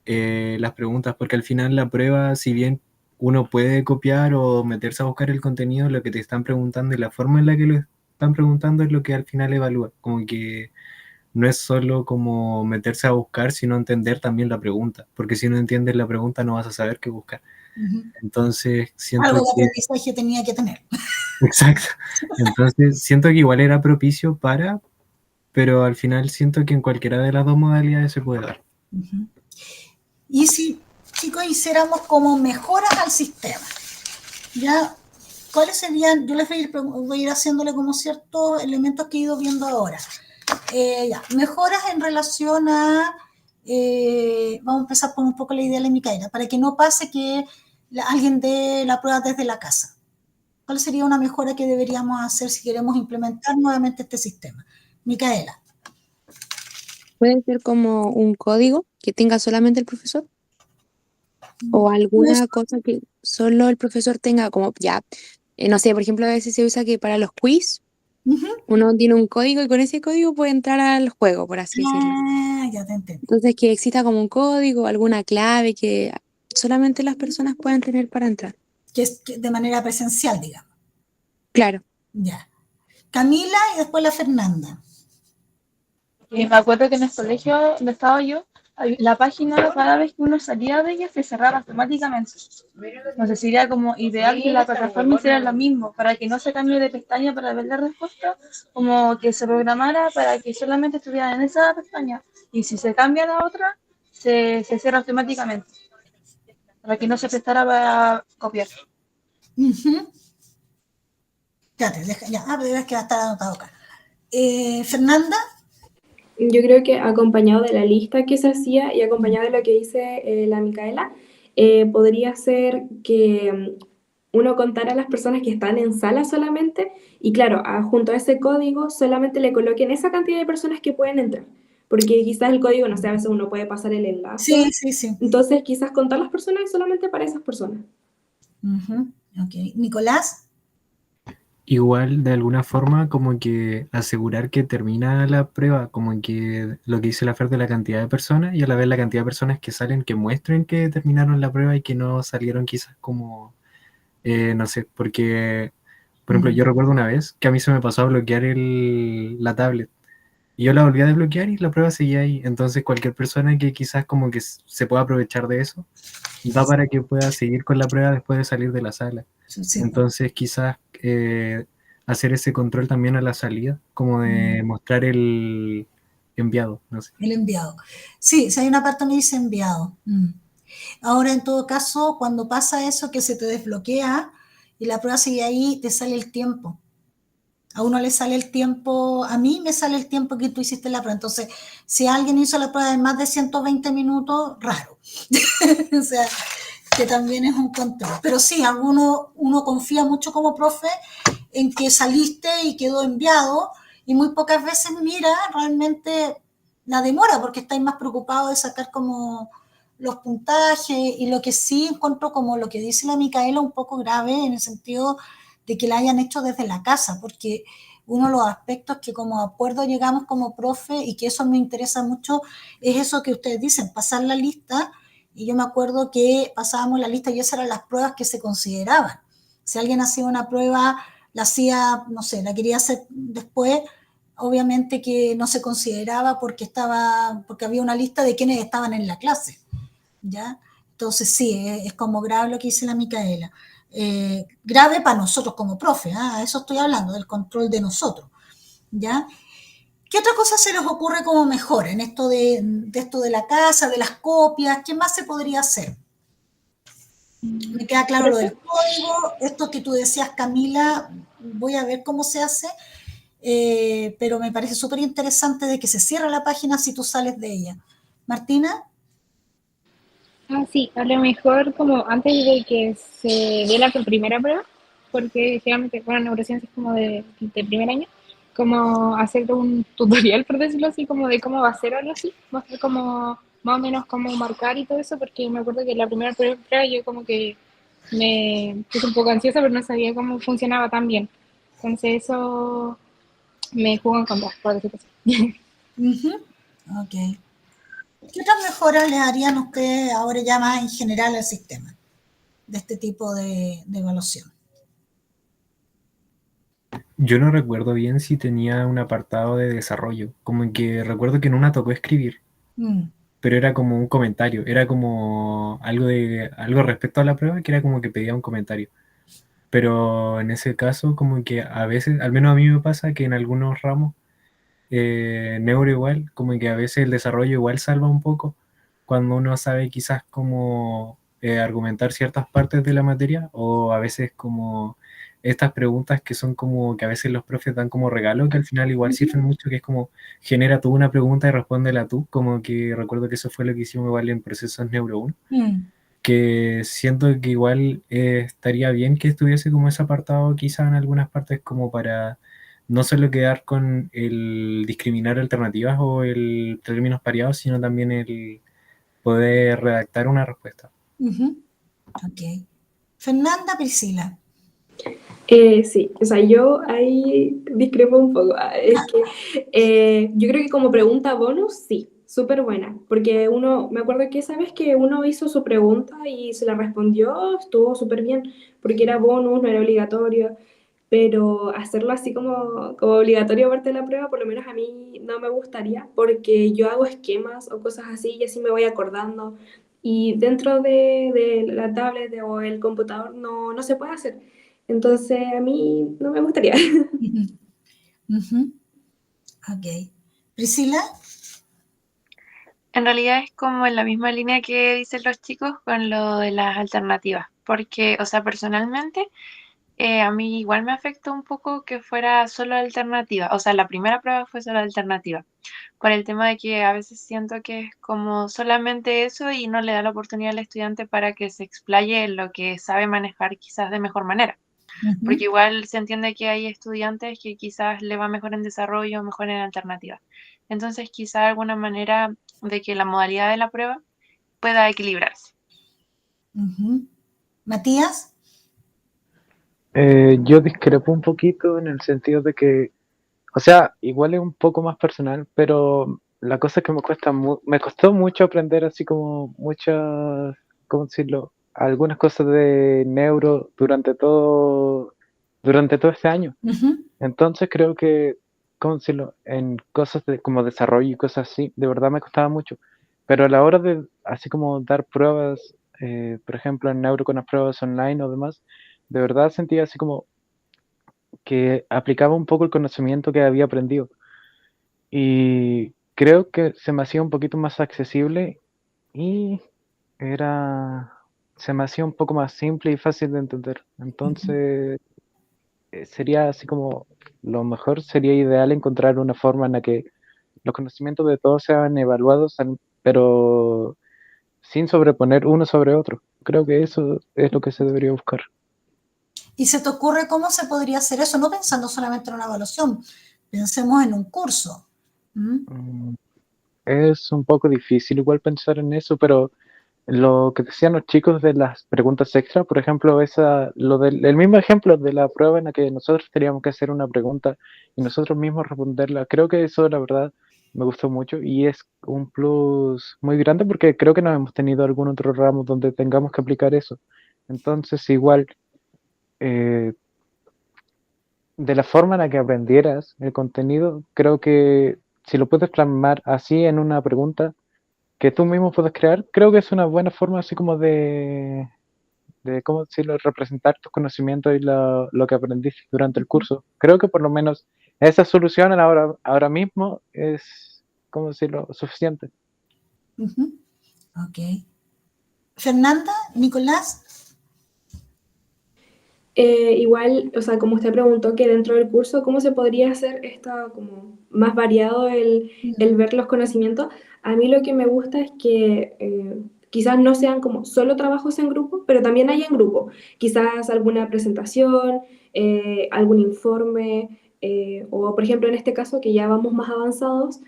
las preguntas, porque al final la prueba, si bien uno puede copiar o meterse a buscar el contenido, lo que te están preguntando y la forma en la que lo están preguntando es lo que al final evalúa, como que no es solo como meterse a buscar, sino entender también la pregunta, porque si no entiendes la pregunta no vas a saber qué buscar. Entonces siento Algo de que... aprendizaje tenía que tener. Exacto. Entonces siento que igual era propicio pero al final siento que en cualquiera de las dos modalidades se puede dar. Y si, chicos, hiciéramos como mejoras al sistema, ¿ya? ¿Cuáles serían? Yo les voy a ir haciéndole como ciertos elementos que he ido viendo ahora. Ya, mejoras en relación a, vamos a empezar por un poco la idea de Micaela, para que no pase que alguien dé la prueba desde la casa. ¿Cuál sería una mejora que deberíamos hacer si queremos implementar nuevamente este sistema? Micaela. Puede ser como un código que tenga solamente el profesor o alguna cosa que solo el profesor tenga, como ya, no sé, por ejemplo, a veces se usa que para los quiz uno tiene un código y con ese código puede entrar al juego, por así decirlo. Ya te entiendo. Entonces, que exista como un código, alguna clave que solamente las personas puedan tener para entrar. Que es de manera presencial, digamos. Claro. Ya. Camila y después la Fernanda. Me acuerdo que en el colegio donde estaba yo, la página cada vez que uno salía de ella se cerraba automáticamente. No sé si sería como ideal que la plataforma hiciera lo mismo, para que no se cambie de pestaña para ver la respuesta, como que se programara para que solamente estuviera en esa pestaña. Y si se cambia a la otra, se cierra automáticamente, para que no se prestara para copiar. Ya, pero que va a estar anotado acá. Fernanda. Yo creo que acompañado de la lista que se hacía y acompañado de lo que dice la Micaela, podría ser que uno contar a las personas que están en sala solamente y claro, junto a ese código solamente le coloquen esa cantidad de personas que pueden entrar. Porque quizás el código, no sé, a veces uno puede pasar el enlace. Sí. Entonces quizás contar las personas y solamente para esas personas. Ok. Nicolás. Igual, de alguna forma, como que asegurar que termina la prueba, como que lo que dice la Fer de la cantidad de personas y a la vez la cantidad de personas que salen que muestren que terminaron la prueba y que no salieron quizás como, no sé, porque, por ejemplo, yo recuerdo una vez que a mí se me pasó a bloquear la tablet y yo la volví a desbloquear y la prueba seguía ahí. Entonces, cualquier persona que quizás como que se pueda aprovechar de eso, da para que pueda seguir con la prueba después de salir de la sala. Sí. Entonces, quizás hacer ese control también a la salida, como de mostrar el enviado, no sé. El enviado. Sí, si hay una parte donde dice enviado. Ahora, en todo caso, cuando pasa eso que se te desbloquea y la prueba sigue ahí, te sale el tiempo. A uno le sale el tiempo, a mí me sale el tiempo que tú hiciste la prueba. Entonces, si alguien hizo la prueba de más de 120 minutos, raro. O sea, que también es un control. Pero sí, uno confía mucho como profe en que saliste y quedó enviado y muy pocas veces mira realmente la demora porque estáis más preocupados de sacar como los puntajes y lo que sí encuentro como lo que dice la Micaela un poco grave en el sentido de que la hayan hecho desde la casa, porque uno de los aspectos que como acuerdo llegamos como profe y que eso me interesa mucho es eso que ustedes dicen, pasar la lista. Y yo me acuerdo que pasábamos la lista y esas eran las pruebas que se consideraban. Si alguien hacía una prueba, la hacía, no sé, la quería hacer después, obviamente que no se consideraba porque había una lista de quienes estaban en la clase, ¿ya? Entonces sí, es como grave lo que dice la Micaela. Grave para nosotros como profe, ¿eh? Eso estoy hablando, del control de nosotros, ¿ya? ¿Qué otra cosa se les ocurre como mejor en esto de la casa, de las copias? ¿Qué más se podría hacer? Me queda claro lo del código, esto que tú decías, Camila, voy a ver cómo se hace, pero me parece súper interesante de que se cierre la página si tú sales de ella. Martina. Sí, a lo mejor como antes de que se dé la primera prueba, porque generalmente, bueno, neurociencia es como de primer año, como hacer un tutorial, por decirlo así, como de cómo va a ser algo así, mostrar como más o menos cómo marcar y todo eso, porque me acuerdo que la primera prueba yo como que me puse un poco ansiosa, pero no sabía cómo funcionaba tan bien. Entonces eso me jugó en contra, por decirlo así. Ok. ¿Qué otras mejoras le harían ustedes ahora ya más en general al sistema de este tipo de evaluación? Yo no recuerdo bien si tenía un apartado de desarrollo, como que recuerdo que en una tocó escribir, pero era como un comentario, era como algo respecto a la prueba que era como que pedía un comentario. Pero en ese caso, como que a veces, al menos a mí me pasa que en algunos ramos, neuro igual, como que a veces el desarrollo igual salva un poco cuando uno sabe quizás cómo argumentar ciertas partes de la materia o a veces como estas preguntas que son como que a veces los profes dan como regalo que al final igual sirven mucho, que es como genera tú una pregunta y respóndela tú, como que recuerdo que eso fue lo que hicimos igual en procesos Neuro 1. Que siento que igual estaría bien que estuviese como ese apartado quizá en algunas partes como para no solo quedar con el discriminar alternativas o el términos pareados, sino también el poder redactar una respuesta. Ok. Fernanda, Priscila. Sí, o sea, yo ahí discrepo un poco. Es que yo creo que como pregunta bonus, sí, súper buena, porque me acuerdo que esa vez que uno hizo su pregunta y se la respondió, estuvo súper bien, porque era bonus, no era obligatorio, pero hacerlo así como obligatorio parte de la prueba, por lo menos a mí no me gustaría, porque yo hago esquemas o cosas así y así me voy acordando, y dentro de la tablet o el computador no se puede hacer. Entonces, a mí no me gustaría. Ok. Priscila. En realidad es como en la misma línea que dicen los chicos con lo de las alternativas, porque, o sea, personalmente a mí igual me afectó un poco que fuera solo alternativa, o sea, la primera prueba fue solo alternativa, por el tema de que a veces siento que es como solamente eso y no le da la oportunidad al estudiante para que se explaye en lo que sabe manejar quizás de mejor manera. Porque igual se entiende que hay estudiantes que quizás le va mejor en desarrollo, mejor en alternativa. Entonces, quizás alguna manera de que la modalidad de la prueba pueda equilibrarse. Matías. Yo discrepo un poquito en el sentido de que, o sea, igual es un poco más personal, pero la cosa es que me costó mucho aprender así como muchas, ¿cómo decirlo? Algunas cosas de neuro durante todo este año. Entonces creo que, ¿cómo decirlo? En cosas como desarrollo y cosas así, de verdad me costaba mucho. Pero a la hora de, así como dar pruebas, por ejemplo, en neuro con las pruebas online o demás, de verdad sentía así como que aplicaba un poco el conocimiento que había aprendido. Y creo que se me hacía un poquito más accesible y se me hacía un poco más simple y fácil de entender. Entonces, sería así como, lo mejor sería ideal encontrar una forma en la que los conocimientos de todos sean evaluados, pero sin sobreponer uno sobre otro. Creo que eso es lo que se debería buscar. ¿Y se te ocurre cómo se podría hacer eso? No pensando solamente en una evaluación, pensemos en un curso. Es un poco difícil igual pensar en eso, pero lo que decían los chicos de las preguntas extra, por ejemplo, el mismo ejemplo de la prueba en la que nosotros teníamos que hacer una pregunta y nosotros mismos responderla, creo que eso la verdad me gustó mucho y es un plus muy grande porque creo que no hemos tenido algún otro ramo donde tengamos que aplicar eso. Entonces, igual, de la forma en la que aprendieras el contenido, creo que si lo puedes plasmar así en una pregunta que tú mismo puedes crear, creo que es una buena forma así como de ¿cómo decirlo?, representar tus conocimientos y lo que aprendiste durante el curso. Creo que por lo menos esa solución ahora mismo es, ¿cómo decirlo?, suficiente. Ok. Fernanda, Nicolás. Igual, o sea, como usted preguntó que dentro del curso, ¿cómo se podría hacer como más variado el ver los conocimientos? A mí lo que me gusta es que quizás no sean como solo trabajos en grupo, pero también hay en grupo. Quizás alguna presentación, algún informe, o por ejemplo en este caso que ya vamos más avanzados,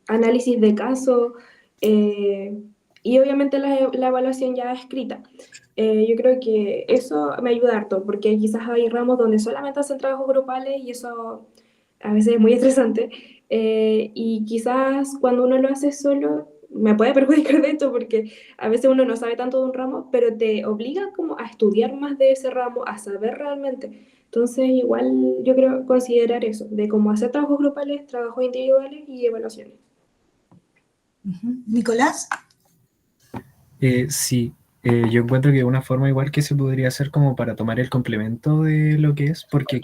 análisis de caso, y obviamente la evaluación ya escrita. Yo creo que eso me ayuda harto, porque quizás hay ramos donde solamente hacen trabajos grupales y eso a veces es muy estresante. Y quizás cuando uno lo hace solo, me puede perjudicar de esto, porque a veces uno no sabe tanto de un ramo, pero te obliga como a estudiar más de ese ramo, a saber realmente. Entonces, igual yo creo considerar eso, de cómo hacer trabajos grupales, trabajos individuales y evaluaciones. Nicolás. Sí, yo encuentro que una forma igual que se podría hacer como para tomar el complemento de lo que es, porque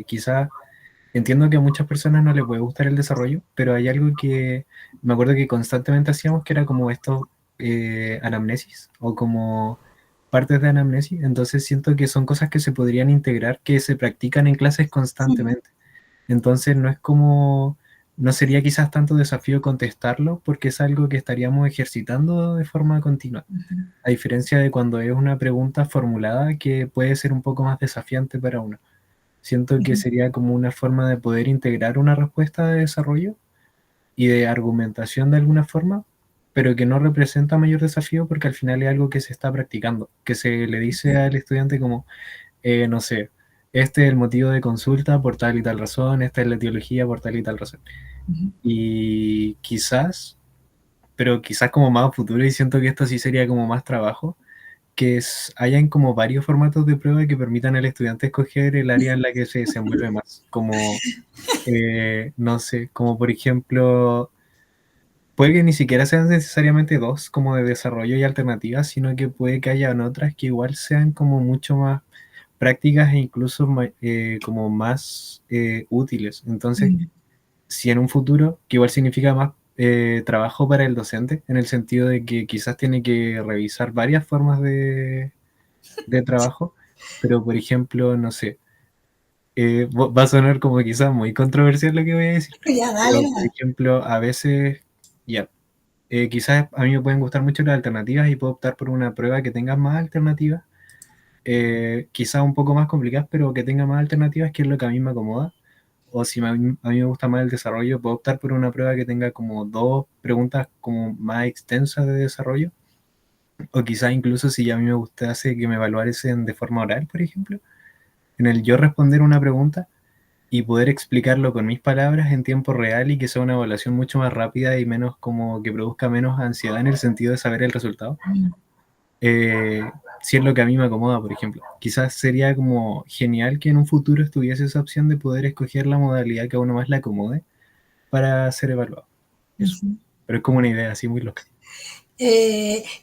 quizá entiendo que a muchas personas no les puede gustar el desarrollo, pero hay algo que me acuerdo que constantemente hacíamos que era como estos anamnesis o como partes de anamnesis, entonces siento que son cosas que se podrían integrar, que se practican en clases constantemente. Entonces no es como, no sería quizás tanto desafío contestarlo porque es algo que estaríamos ejercitando de forma continua. A diferencia de cuando es una pregunta formulada que puede ser un poco más desafiante para uno. Siento que sería como una forma de poder integrar una respuesta de desarrollo y de argumentación de alguna forma, pero que no representa mayor desafío porque al final es algo que se está practicando, que se le dice al estudiante como, no sé, este es el motivo de consulta por tal y tal razón, esta es la etiología por tal y tal razón. Y quizás, pero quizás como más a futuro, y siento que esto sí sería como más trabajo, que hayan como varios formatos de prueba que permitan al estudiante escoger el área en la que se desenvuelve más, como, no sé, como por ejemplo, puede que ni siquiera sean necesariamente dos como de desarrollo y alternativas, sino que puede que hayan otras que igual sean como mucho más prácticas e incluso como más útiles. Entonces, si en un futuro, que igual significa más trabajo para el docente, en el sentido de que quizás tiene que revisar varias formas de trabajo, pero por ejemplo, no sé, va a sonar como quizás muy controversial lo que voy a decir, Ya, dale, pero por dale. ejemplo, a veces, ya, quizás a mí me pueden gustar mucho las alternativas y puedo optar por una prueba que tenga más alternativas, quizás un poco más complicadas, pero que tenga más alternativas, que es lo que a mí me acomoda. O si a mí me gusta más el desarrollo, puedo optar por una prueba que tenga como 2 preguntas como más extensas de desarrollo. O quizás incluso si a mí me gustase que me evaluasen de forma oral, por ejemplo, en el yo responder una pregunta y poder explicarlo con mis palabras en tiempo real y que sea una evaluación mucho más rápida y menos como que produzca menos ansiedad en el sentido de saber el resultado. Si es lo que a mí me acomoda, por ejemplo. Quizás sería como genial que en un futuro estuviese esa opción de poder escoger la modalidad que a uno más le acomode para ser evaluado. Eso. Pero es como una idea así muy loca.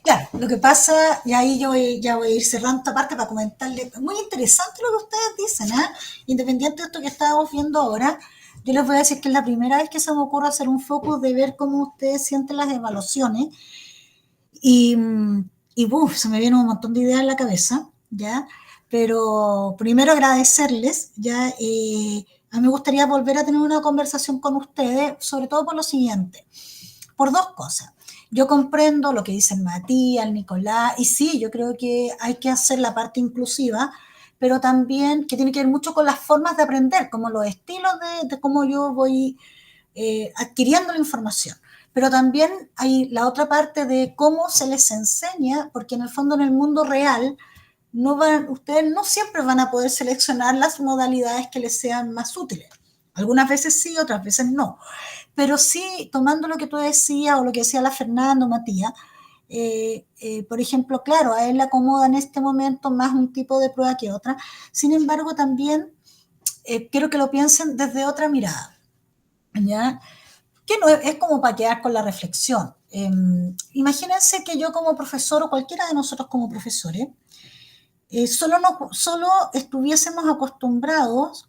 Claro, lo que pasa, y ahí ya voy a ir cerrando esta parte para comentarle, muy interesante lo que ustedes dicen, ¿eh? Independiente de esto que estábamos viendo ahora, yo les voy a decir que es la primera vez que se me ocurre hacer un focus de ver cómo ustedes sienten las evaluaciones, y se me viene un montón de ideas en la cabeza, ¿ya? Pero primero agradecerles, ¿ya? A mí me gustaría volver a tener una conversación con ustedes, sobre todo por lo siguiente, por 2 cosas. Yo comprendo lo que dicen Matías, Nicolás, y sí, yo creo que hay que hacer la parte inclusiva, pero también que tiene que ver mucho con las formas de aprender, como los estilos de cómo yo voy adquiriendo la información. Pero también hay la otra parte de cómo se les enseña, porque en el fondo en el mundo real ustedes no siempre van a poder seleccionar las modalidades que les sean más útiles. Algunas veces sí, otras veces no. Pero sí, tomando lo que tú decías o lo que decía la Fernando, Matías, por ejemplo, claro, a él le acomoda en este momento más un tipo de prueba que otra. Sin embargo, también quiero que lo piensen desde otra mirada, ¿ya? Que no es como para quedar con la reflexión. Imagínense que yo como profesor o cualquiera de nosotros como profesores, solo estuviésemos acostumbrados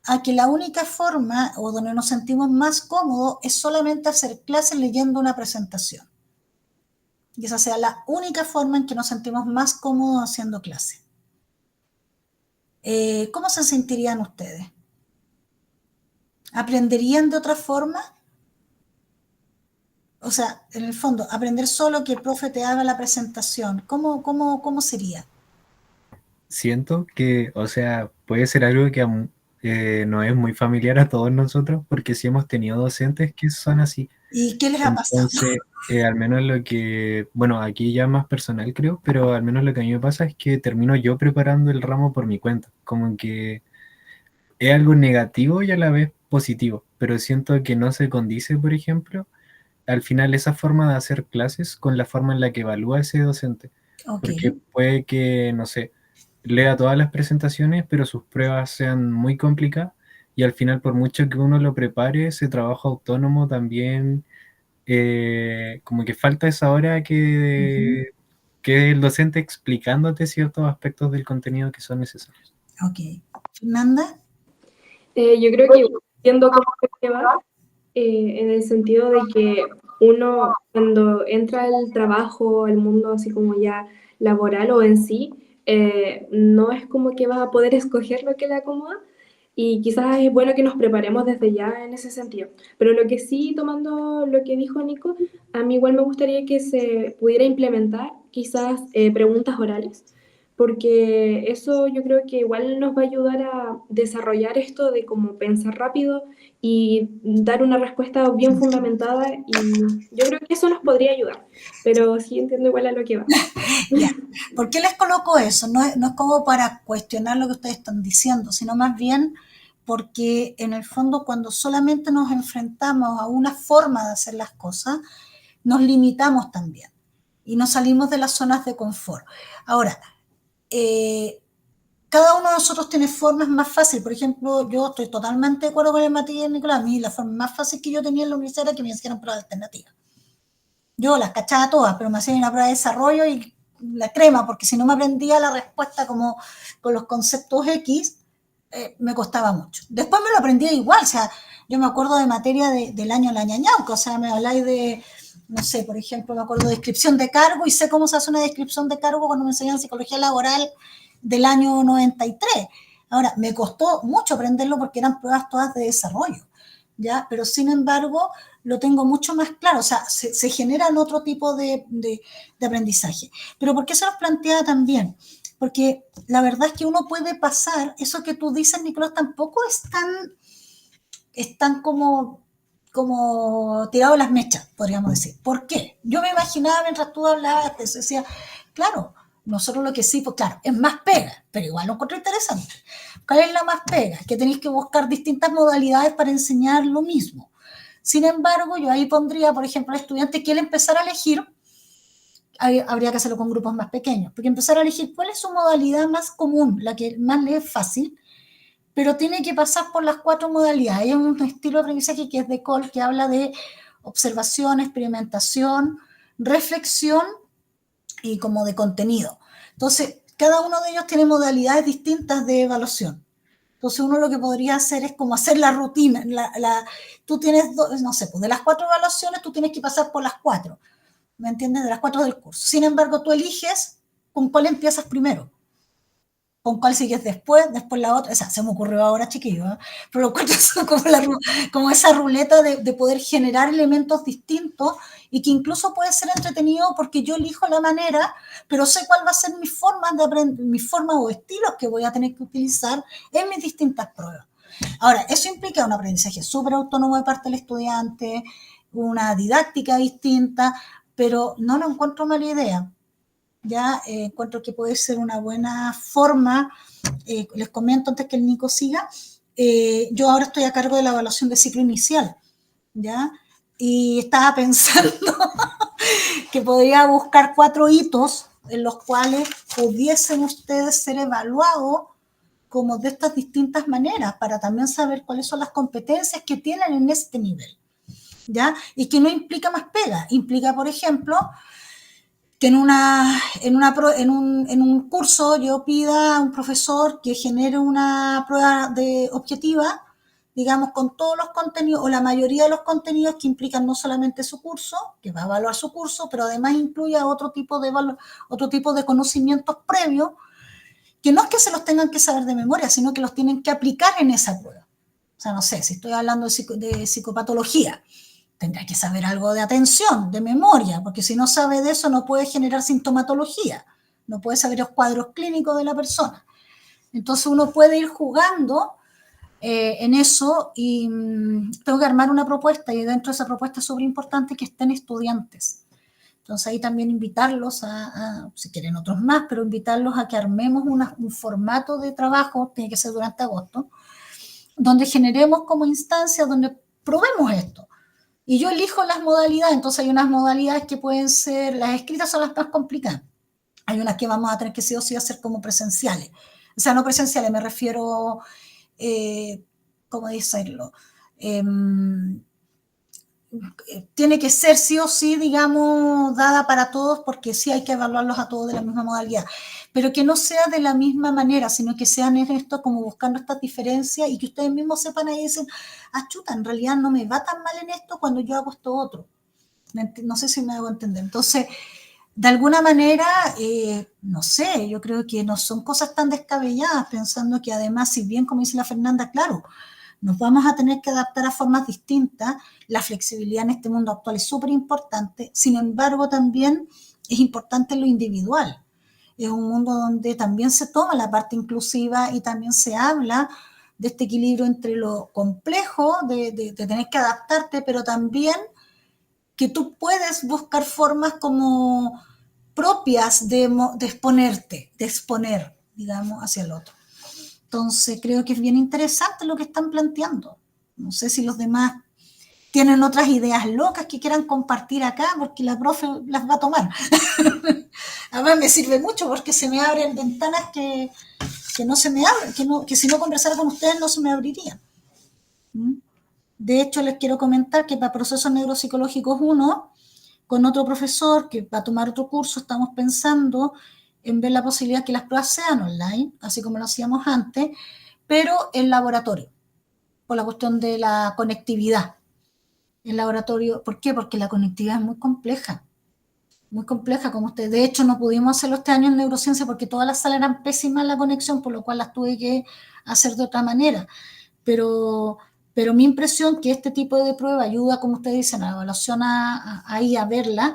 a que la única forma o donde nos sentimos más cómodos es solamente hacer clases leyendo una presentación. Y esa sea la única forma en que nos sentimos más cómodos haciendo clases. ¿Cómo se sentirían ustedes? ¿Aprenderían de otra forma? O sea, en el fondo, aprender solo que el profe te haga la presentación, ¿cómo sería? Siento que, o sea, puede ser algo que no es muy familiar a todos nosotros, porque sí hemos tenido docentes que son así. ¿Y qué les ha pasado? Entonces, al menos lo que, bueno, aquí ya más personal creo, pero al menos lo que a mí me pasa es que termino yo preparando el ramo por mi cuenta, como que es algo negativo y a la vez positivo, pero siento que no se condice, por ejemplo, al final esa forma de hacer clases con la forma en la que evalúa ese docente, porque Ok. puede que, no sé, lea todas las presentaciones, pero sus pruebas sean muy complicadas y al final, por mucho que uno lo prepare, ese trabajo autónomo también, como que falta esa hora que el docente explicándote ciertos aspectos del contenido que son necesarios. Ok. Fernanda. Yo creo que entiendo cómo se va, en el sentido de que uno cuando entra al trabajo, al mundo así como ya laboral o en sí, no es como que va a poder escoger lo que le acomoda y quizás es bueno que nos preparemos desde ya en ese sentido. Pero lo que sí, tomando lo que dijo Nico, a mí igual me gustaría que se pudiera implementar quizás preguntas orales, porque eso yo creo que igual nos va a ayudar a desarrollar esto de cómo pensar rápido y dar una respuesta bien fundamentada y yo creo que eso nos podría ayudar, pero sí entiendo igual a lo que va. Ya. ¿Por qué les coloco eso? No es como para cuestionar lo que ustedes están diciendo, sino más bien porque en el fondo cuando solamente nos enfrentamos a una forma de hacer las cosas, nos limitamos también y nos salimos de las zonas de confort. Ahora, cada uno de nosotros tiene formas más fáciles. Por ejemplo, yo estoy totalmente de acuerdo con el Matías y el Nicolás. A mí la forma más fácil que yo tenía en la universidad era que me hicieran pruebas alternativas. Yo las cachaba todas, pero me hacían una prueba de desarrollo y la crema, porque si no me aprendía la respuesta como con los conceptos X, me costaba mucho. Después me lo aprendía igual, o sea, yo me acuerdo de materia del año la ñañauca, o sea, me habláis de, no sé, por ejemplo, me acuerdo de descripción de cargo y sé cómo se hace una descripción de cargo cuando me enseñan psicología laboral del año 93. Ahora, me costó mucho aprenderlo porque eran pruebas todas de desarrollo, ¿ya? Pero sin embargo, lo tengo mucho más claro, o sea, se generan otro tipo de aprendizaje. Pero ¿por qué se nos plantea también? Porque la verdad es que uno puede pasar, eso que tú dices, Nicolás, tampoco es tan como tirado las mechas, podríamos decir. ¿Por qué? Yo me imaginaba mientras tú hablabas, decía, claro, nosotros lo que sí, pues claro, es más pega, pero igual lo encuentro interesante. ¿Cuál es la más pega? Que tenéis que buscar distintas modalidades para enseñar lo mismo. Sin embargo, yo ahí pondría, por ejemplo, al estudiante que él empezara a elegir, habría que hacerlo con grupos más pequeños, porque empezar a elegir cuál es su modalidad más común, la que más le es fácil, pero tiene que pasar por las 4 modalidades. Hay un estilo de aprendizaje que es de Cole, que habla de observación, experimentación, reflexión y como de contenido. Entonces, cada uno de ellos tiene modalidades distintas de evaluación. Entonces, uno lo que podría hacer es como hacer la rutina. Tú tienes, no sé, pues de las 4 evaluaciones, tú tienes que pasar por las 4. ¿Me entiendes? De las 4 del curso. Sin embargo, tú eliges con cuál empiezas primero, con cuál sigues después la otra. O sea, se me ocurrió ahora, chiquillo, ¿eh? Pero son como esa ruleta de poder generar elementos distintos y que incluso puede ser entretenido porque yo elijo la manera, pero sé cuál va a ser mi forma de aprender, mis formas o estilos que voy a tener que utilizar en mis distintas pruebas. Ahora, eso implica un aprendizaje súper autónomo de parte del estudiante, una didáctica distinta, pero no lo encuentro mala idea. Ya encuentro que puede ser una buena forma. Les comento antes que el Nico siga. Yo ahora estoy a cargo de la evaluación de ciclo inicial, ¿ya? Y estaba pensando que podría buscar 4 hitos en los cuales pudiesen ustedes ser evaluados como de estas distintas maneras, para también saber cuáles son las competencias que tienen en este nivel, ¿ya? Y que no implica más pega, implica, por ejemplo, que en un curso yo pida a un profesor que genere una prueba objetiva, digamos, con todos los contenidos, o la mayoría de los contenidos que implican no solamente su curso, que va a evaluar su curso, pero además incluya otro tipo de conocimientos previos, que no es que se los tengan que saber de memoria, sino que los tienen que aplicar en esa prueba. O sea, no sé, si estoy hablando de psicopatología, tendrá que saber algo de atención, de memoria, porque si no sabe de eso no puede generar sintomatología, no puede saber los cuadros clínicos de la persona. Entonces uno puede ir jugando en eso y tengo que armar una propuesta, y dentro de esa propuesta es súper importante que estén estudiantes. Entonces ahí también invitarlos si quieren otros más, pero invitarlos a que armemos un formato de trabajo, tiene que ser durante agosto, donde generemos como instancias donde probemos esto. Y yo elijo las modalidades, entonces hay unas modalidades que pueden ser, las escritas son las más complicadas. Hay unas que vamos a tener que sí o sí hacer como presenciales. O sea, no presenciales, me refiero, ¿cómo decirlo? Tiene que ser sí o sí, digamos, dada para todos, porque sí hay que evaluarlos a todos de la misma modalidad, pero que no sea de la misma manera, sino que sean en esto como buscando estas diferencias y que ustedes mismos sepan ahí y dicen, chuta, en realidad no me va tan mal en esto cuando yo hago esto otro. No sé si me hago entender. Entonces, de alguna manera, no sé, yo creo que no son cosas tan descabelladas, pensando que además, si bien, como dice la Fernanda, claro, nos vamos a tener que adaptar a formas distintas. La flexibilidad en este mundo actual es súper importante. Sin embargo, también es importante lo individual. Es un mundo donde también se toma la parte inclusiva y también se habla de este equilibrio entre lo complejo de tener que adaptarte, pero también que tú puedes buscar formas como propias de exponerte, de exponer, digamos, hacia el otro. Entonces, creo que es bien interesante lo que están planteando. No sé si los demás tienen otras ideas locas que quieran compartir acá, porque la profe las va a tomar. Además, me sirve mucho porque se me abren ventanas que no se me abren, que si no conversara con ustedes no se me abrirían. De hecho, les quiero comentar que para Procesos Neuropsicológicos 1, con otro profesor que va a tomar otro curso, estamos pensando en ver la posibilidad que las pruebas sean online, así como lo hacíamos antes, pero en laboratorio, por la cuestión de la conectividad. En laboratorio, ¿por qué? Porque la conectividad es muy compleja. muy compleja, como usted. De hecho, no pudimos hacerlo este año en neurociencia porque todas las salas eran pésimas la conexión, por lo cual las tuve que hacer de otra manera. Pero, pero mi impresión que este tipo de prueba ayuda, como ustedes dicen, a la evaluación ahí a verla,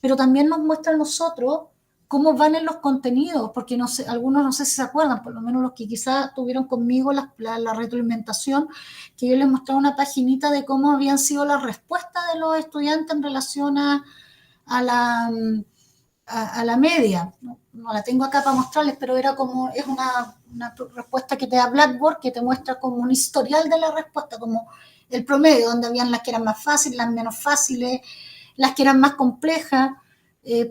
pero también nos muestra a nosotros cómo van en los contenidos, porque no sé, algunos no sé si se acuerdan, por lo menos los que quizás tuvieron conmigo la retroalimentación, que yo les mostraba una paginita de cómo habían sido las respuestas de los estudiantes en relación a la, a la media. No la tengo acá para mostrarles, pero era como, es una respuesta que te da Blackboard, que te muestra como un historial de la respuesta, como el promedio, donde habían las que eran más fáciles, las menos fáciles, las que eran más complejas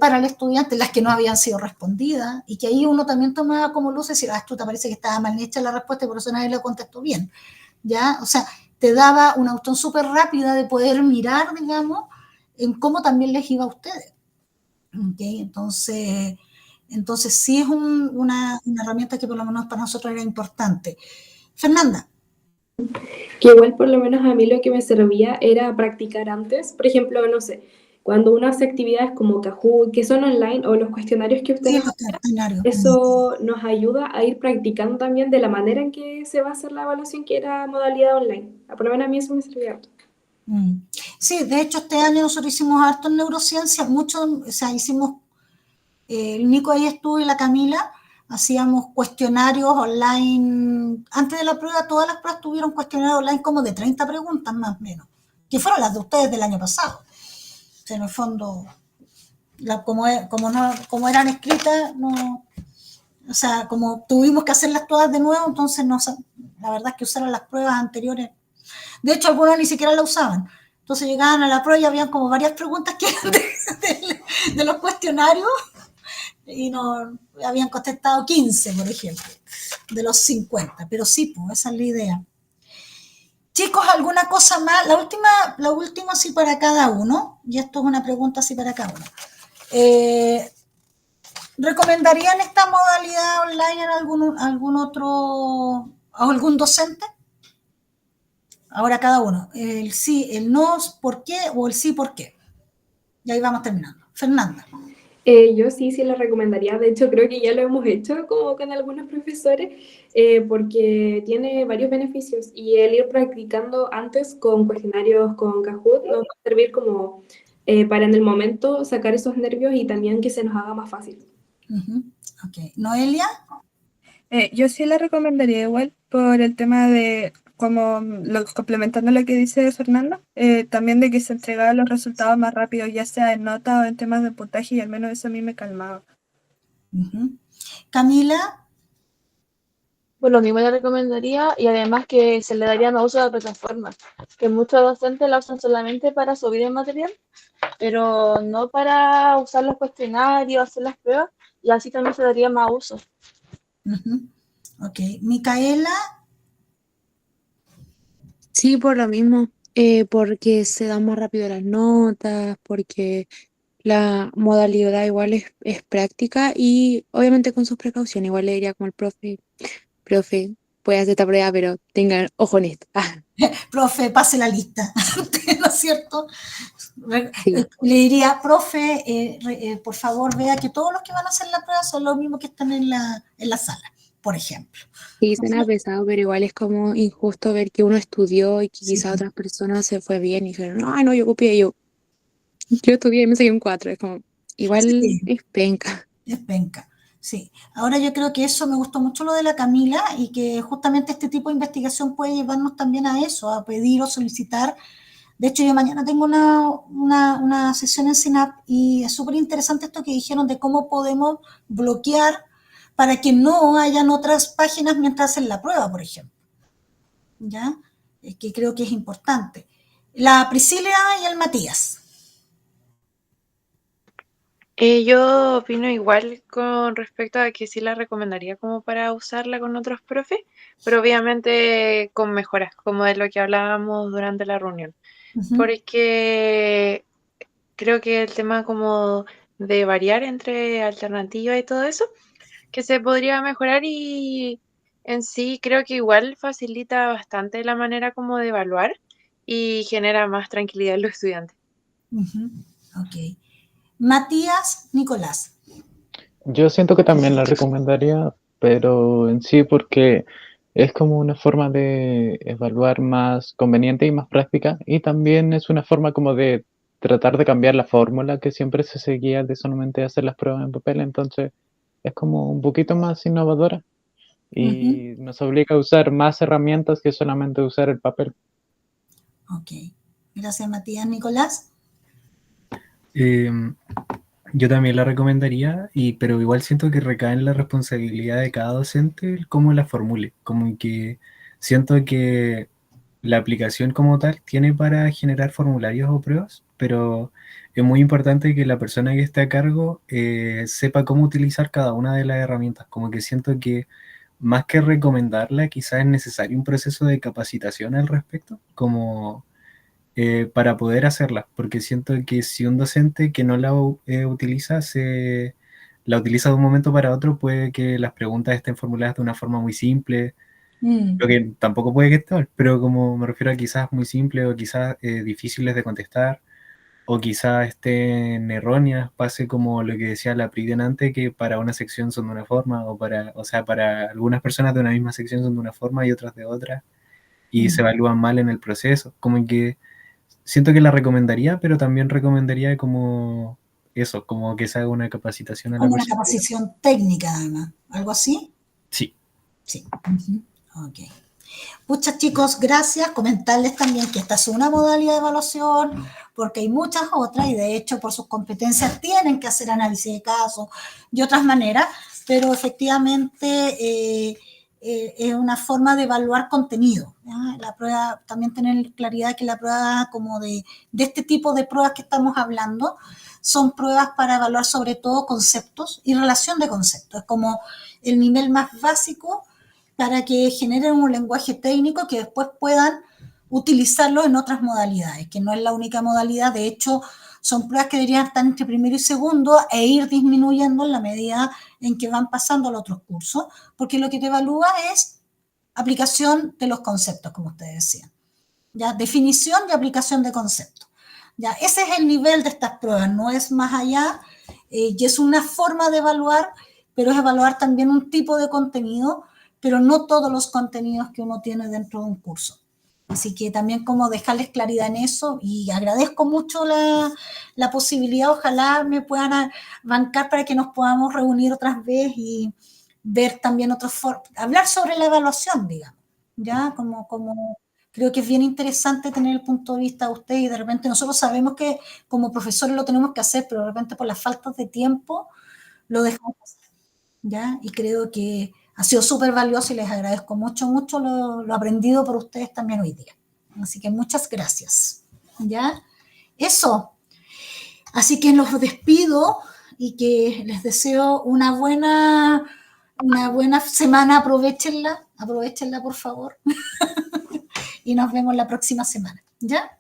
para el estudiante, las que no habían sido respondidas, y que ahí uno también tomaba como luz y decir, esto te parece que estaba mal hecha la respuesta y por eso nadie la contestó bien. ¿Ya? O sea, te daba una opción súper rápida de poder mirar, digamos, en cómo también les iba a ustedes. ¿Okay? Entonces sí es una herramienta que por lo menos para nosotros era importante. Fernanda. Que igual por lo menos a mí lo que me servía era practicar antes, por ejemplo, no sé, cuando uno hace actividades como Kahoot, que son online, o los cuestionarios que ustedes hacen, eso nos ayuda a ir practicando también de la manera en que se va a hacer la evaluación, que era modalidad online. Por lo menos a mí eso me servía harto. Sí, de hecho este año nosotros hicimos harto en neurociencia, mucho, o sea, hicimos, el Nico ahí estuvo y la Camila, hacíamos cuestionarios online, antes de la prueba, todas las pruebas tuvieron cuestionarios online como de 30 preguntas más o menos, que fueron las de ustedes del año pasado. O sea, en el fondo, como eran escritas, no, o sea, como tuvimos que hacerlas todas de nuevo, entonces la verdad es que usaron las pruebas anteriores. De hecho, algunos ni siquiera la usaban. Entonces llegaban a la prueba y habían como varias preguntas que eran de los cuestionarios y no habían contestado 15, por ejemplo, de los 50. Pero sí, pues esa es la idea. Chicos, ¿alguna cosa más? La última sí para cada uno, y esto es una pregunta así para cada uno. ¿Recomendarían esta modalidad online en algún otro, algún docente? Ahora cada uno. El sí, el no, ¿por qué? O el sí, ¿por qué? Y ahí vamos terminando. Fernanda. Yo sí lo recomendaría. De hecho, creo que ya lo hemos hecho como con algunos profesores, porque tiene varios beneficios. Y el ir practicando antes con cuestionarios, con Kahoot, nos va a servir como para en el momento sacar esos nervios y también que se nos haga más fácil. Ok. ¿Noelia? Yo sí la recomendaría igual por el tema de, como complementando lo que dice Fernando, también de que se entregaran los resultados más rápido, ya sea en nota o en temas de puntaje, y al menos eso a mí me calmaba. Camila. Pues lo mismo le recomendaría, y además que se le daría más uso a la plataforma, que muchos docentes la usan solamente para subir el material, pero no para usar los cuestionarios, hacer las pruebas, y así también se daría más uso. Ok. Micaela. Sí, por lo mismo, porque se dan más rápido las notas, porque la modalidad igual es práctica y obviamente con sus precauciones. Igual le diría como el profe, puede hacer esta prueba, pero tengan ojo en esto. Profe, pase la lista, ¿no es cierto? Sí. Le diría, profe, por favor, vea que todos los que van a hacer la prueba son los mismos que están en la sala, por ejemplo. Sí, suena pesado, pero igual es como injusto ver que uno estudió y que quizá otras personas se fue bien y dijeron, ay, no, yo copié, yo estudié y me saqué un 4. Es como, igual es penca. Es penca, sí. Ahora yo creo que eso me gustó mucho lo de la Camila y que justamente este tipo de investigación puede llevarnos también a eso, a pedir o solicitar. De hecho, yo mañana tengo una sesión en CINAP y es súper interesante esto que dijeron de cómo podemos bloquear para que no hayan otras páginas mientras hacen la prueba, por ejemplo. ¿Ya? Que creo que es importante. La Priscila y el Matías. Yo opino igual con respecto a que sí la recomendaría como para usarla con otros profes, pero obviamente con mejoras, como de lo que hablábamos durante la reunión. Porque creo que el tema como de variar entre alternativas y todo eso, que se podría mejorar y en sí creo que igual facilita bastante la manera como de evaluar y genera más tranquilidad en los estudiantes. Ok. Matías, Nicolás. Yo siento que también la recomendaría, pero en sí porque es como una forma de evaluar más conveniente y más práctica, y también es una forma como de tratar de cambiar la fórmula que siempre se seguía de solamente hacer las pruebas en papel, entonces es como un poquito más innovadora y nos obliga a usar más herramientas que solamente usar el papel. Ok. Gracias, Matías. Nicolás. Yo también la recomendaría, pero igual siento que recae en la responsabilidad de cada docente el cómo la formule. Como que siento que la aplicación como tal tiene para generar formularios o pruebas, pero es muy importante que la persona que esté a cargo sepa cómo utilizar cada una de las herramientas. Como que siento que más que recomendarla, quizás es necesario un proceso de capacitación al respecto, como para poder hacerla, porque siento que si un docente que no la utiliza, la utiliza de un momento para otro, puede que las preguntas estén formuladas de una forma muy simple, lo que tampoco puede que esté mal, pero como me refiero a quizás muy simple o quizás difíciles de contestar, o quizás estén erróneas, pase como lo que decía la Pri antes, que para una sección son de una forma, o sea, para algunas personas de una misma sección son de una forma y otras de otra, y se evalúan mal en el proceso, como que siento que la recomendaría, pero también recomendaría como eso, como que se haga una capacitación a la Como una persona. capacitación técnica, además. ¿Algo así? Sí. Sí. Ok. Muchas chicos, gracias. Comentarles también que esta es una modalidad de evaluación, porque hay muchas otras y de hecho por sus competencias tienen que hacer análisis de casos y otras maneras, pero efectivamente es una forma de evaluar contenido, ¿ya? La prueba, también tener claridad que la prueba como de este tipo de pruebas que estamos hablando son pruebas para evaluar sobre todo conceptos y relación de conceptos. Es como el nivel más básico para que generen un lenguaje técnico que después puedan utilizarlo en otras modalidades, que no es la única modalidad. De hecho, son pruebas que deberían estar entre primero y segundo e ir disminuyendo en la medida en que van pasando a los otros cursos, porque lo que te evalúa es aplicación de los conceptos, como ustedes decían. ¿Ya? Definición y aplicación de conceptos. ¿Ya? Ese es el nivel de estas pruebas, no es más allá, y es una forma de evaluar, pero es evaluar también un tipo de contenido, pero no todos los contenidos que uno tiene dentro de un curso. Así que también como dejarles claridad en eso, y agradezco mucho la posibilidad, ojalá me puedan bancar para que nos podamos reunir otras veces y ver también otras formas, hablar sobre la evaluación, digamos, ya como creo que es bien interesante tener el punto de vista de usted, y de repente nosotros sabemos que como profesores lo tenemos que hacer, pero de repente por las faltas de tiempo lo dejamos pasar, ¿ya? Y creo que ha sido súper valioso y les agradezco mucho, mucho lo aprendido por ustedes también hoy día. Así que muchas gracias, ¿ya? Eso. Así que los despido y que les deseo una buena semana, aprovechenla por favor. Y nos vemos la próxima semana, ¿ya?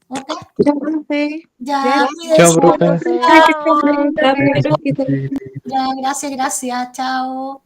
¿Ok? Ya, Chao, profe. ya, gracias, chao.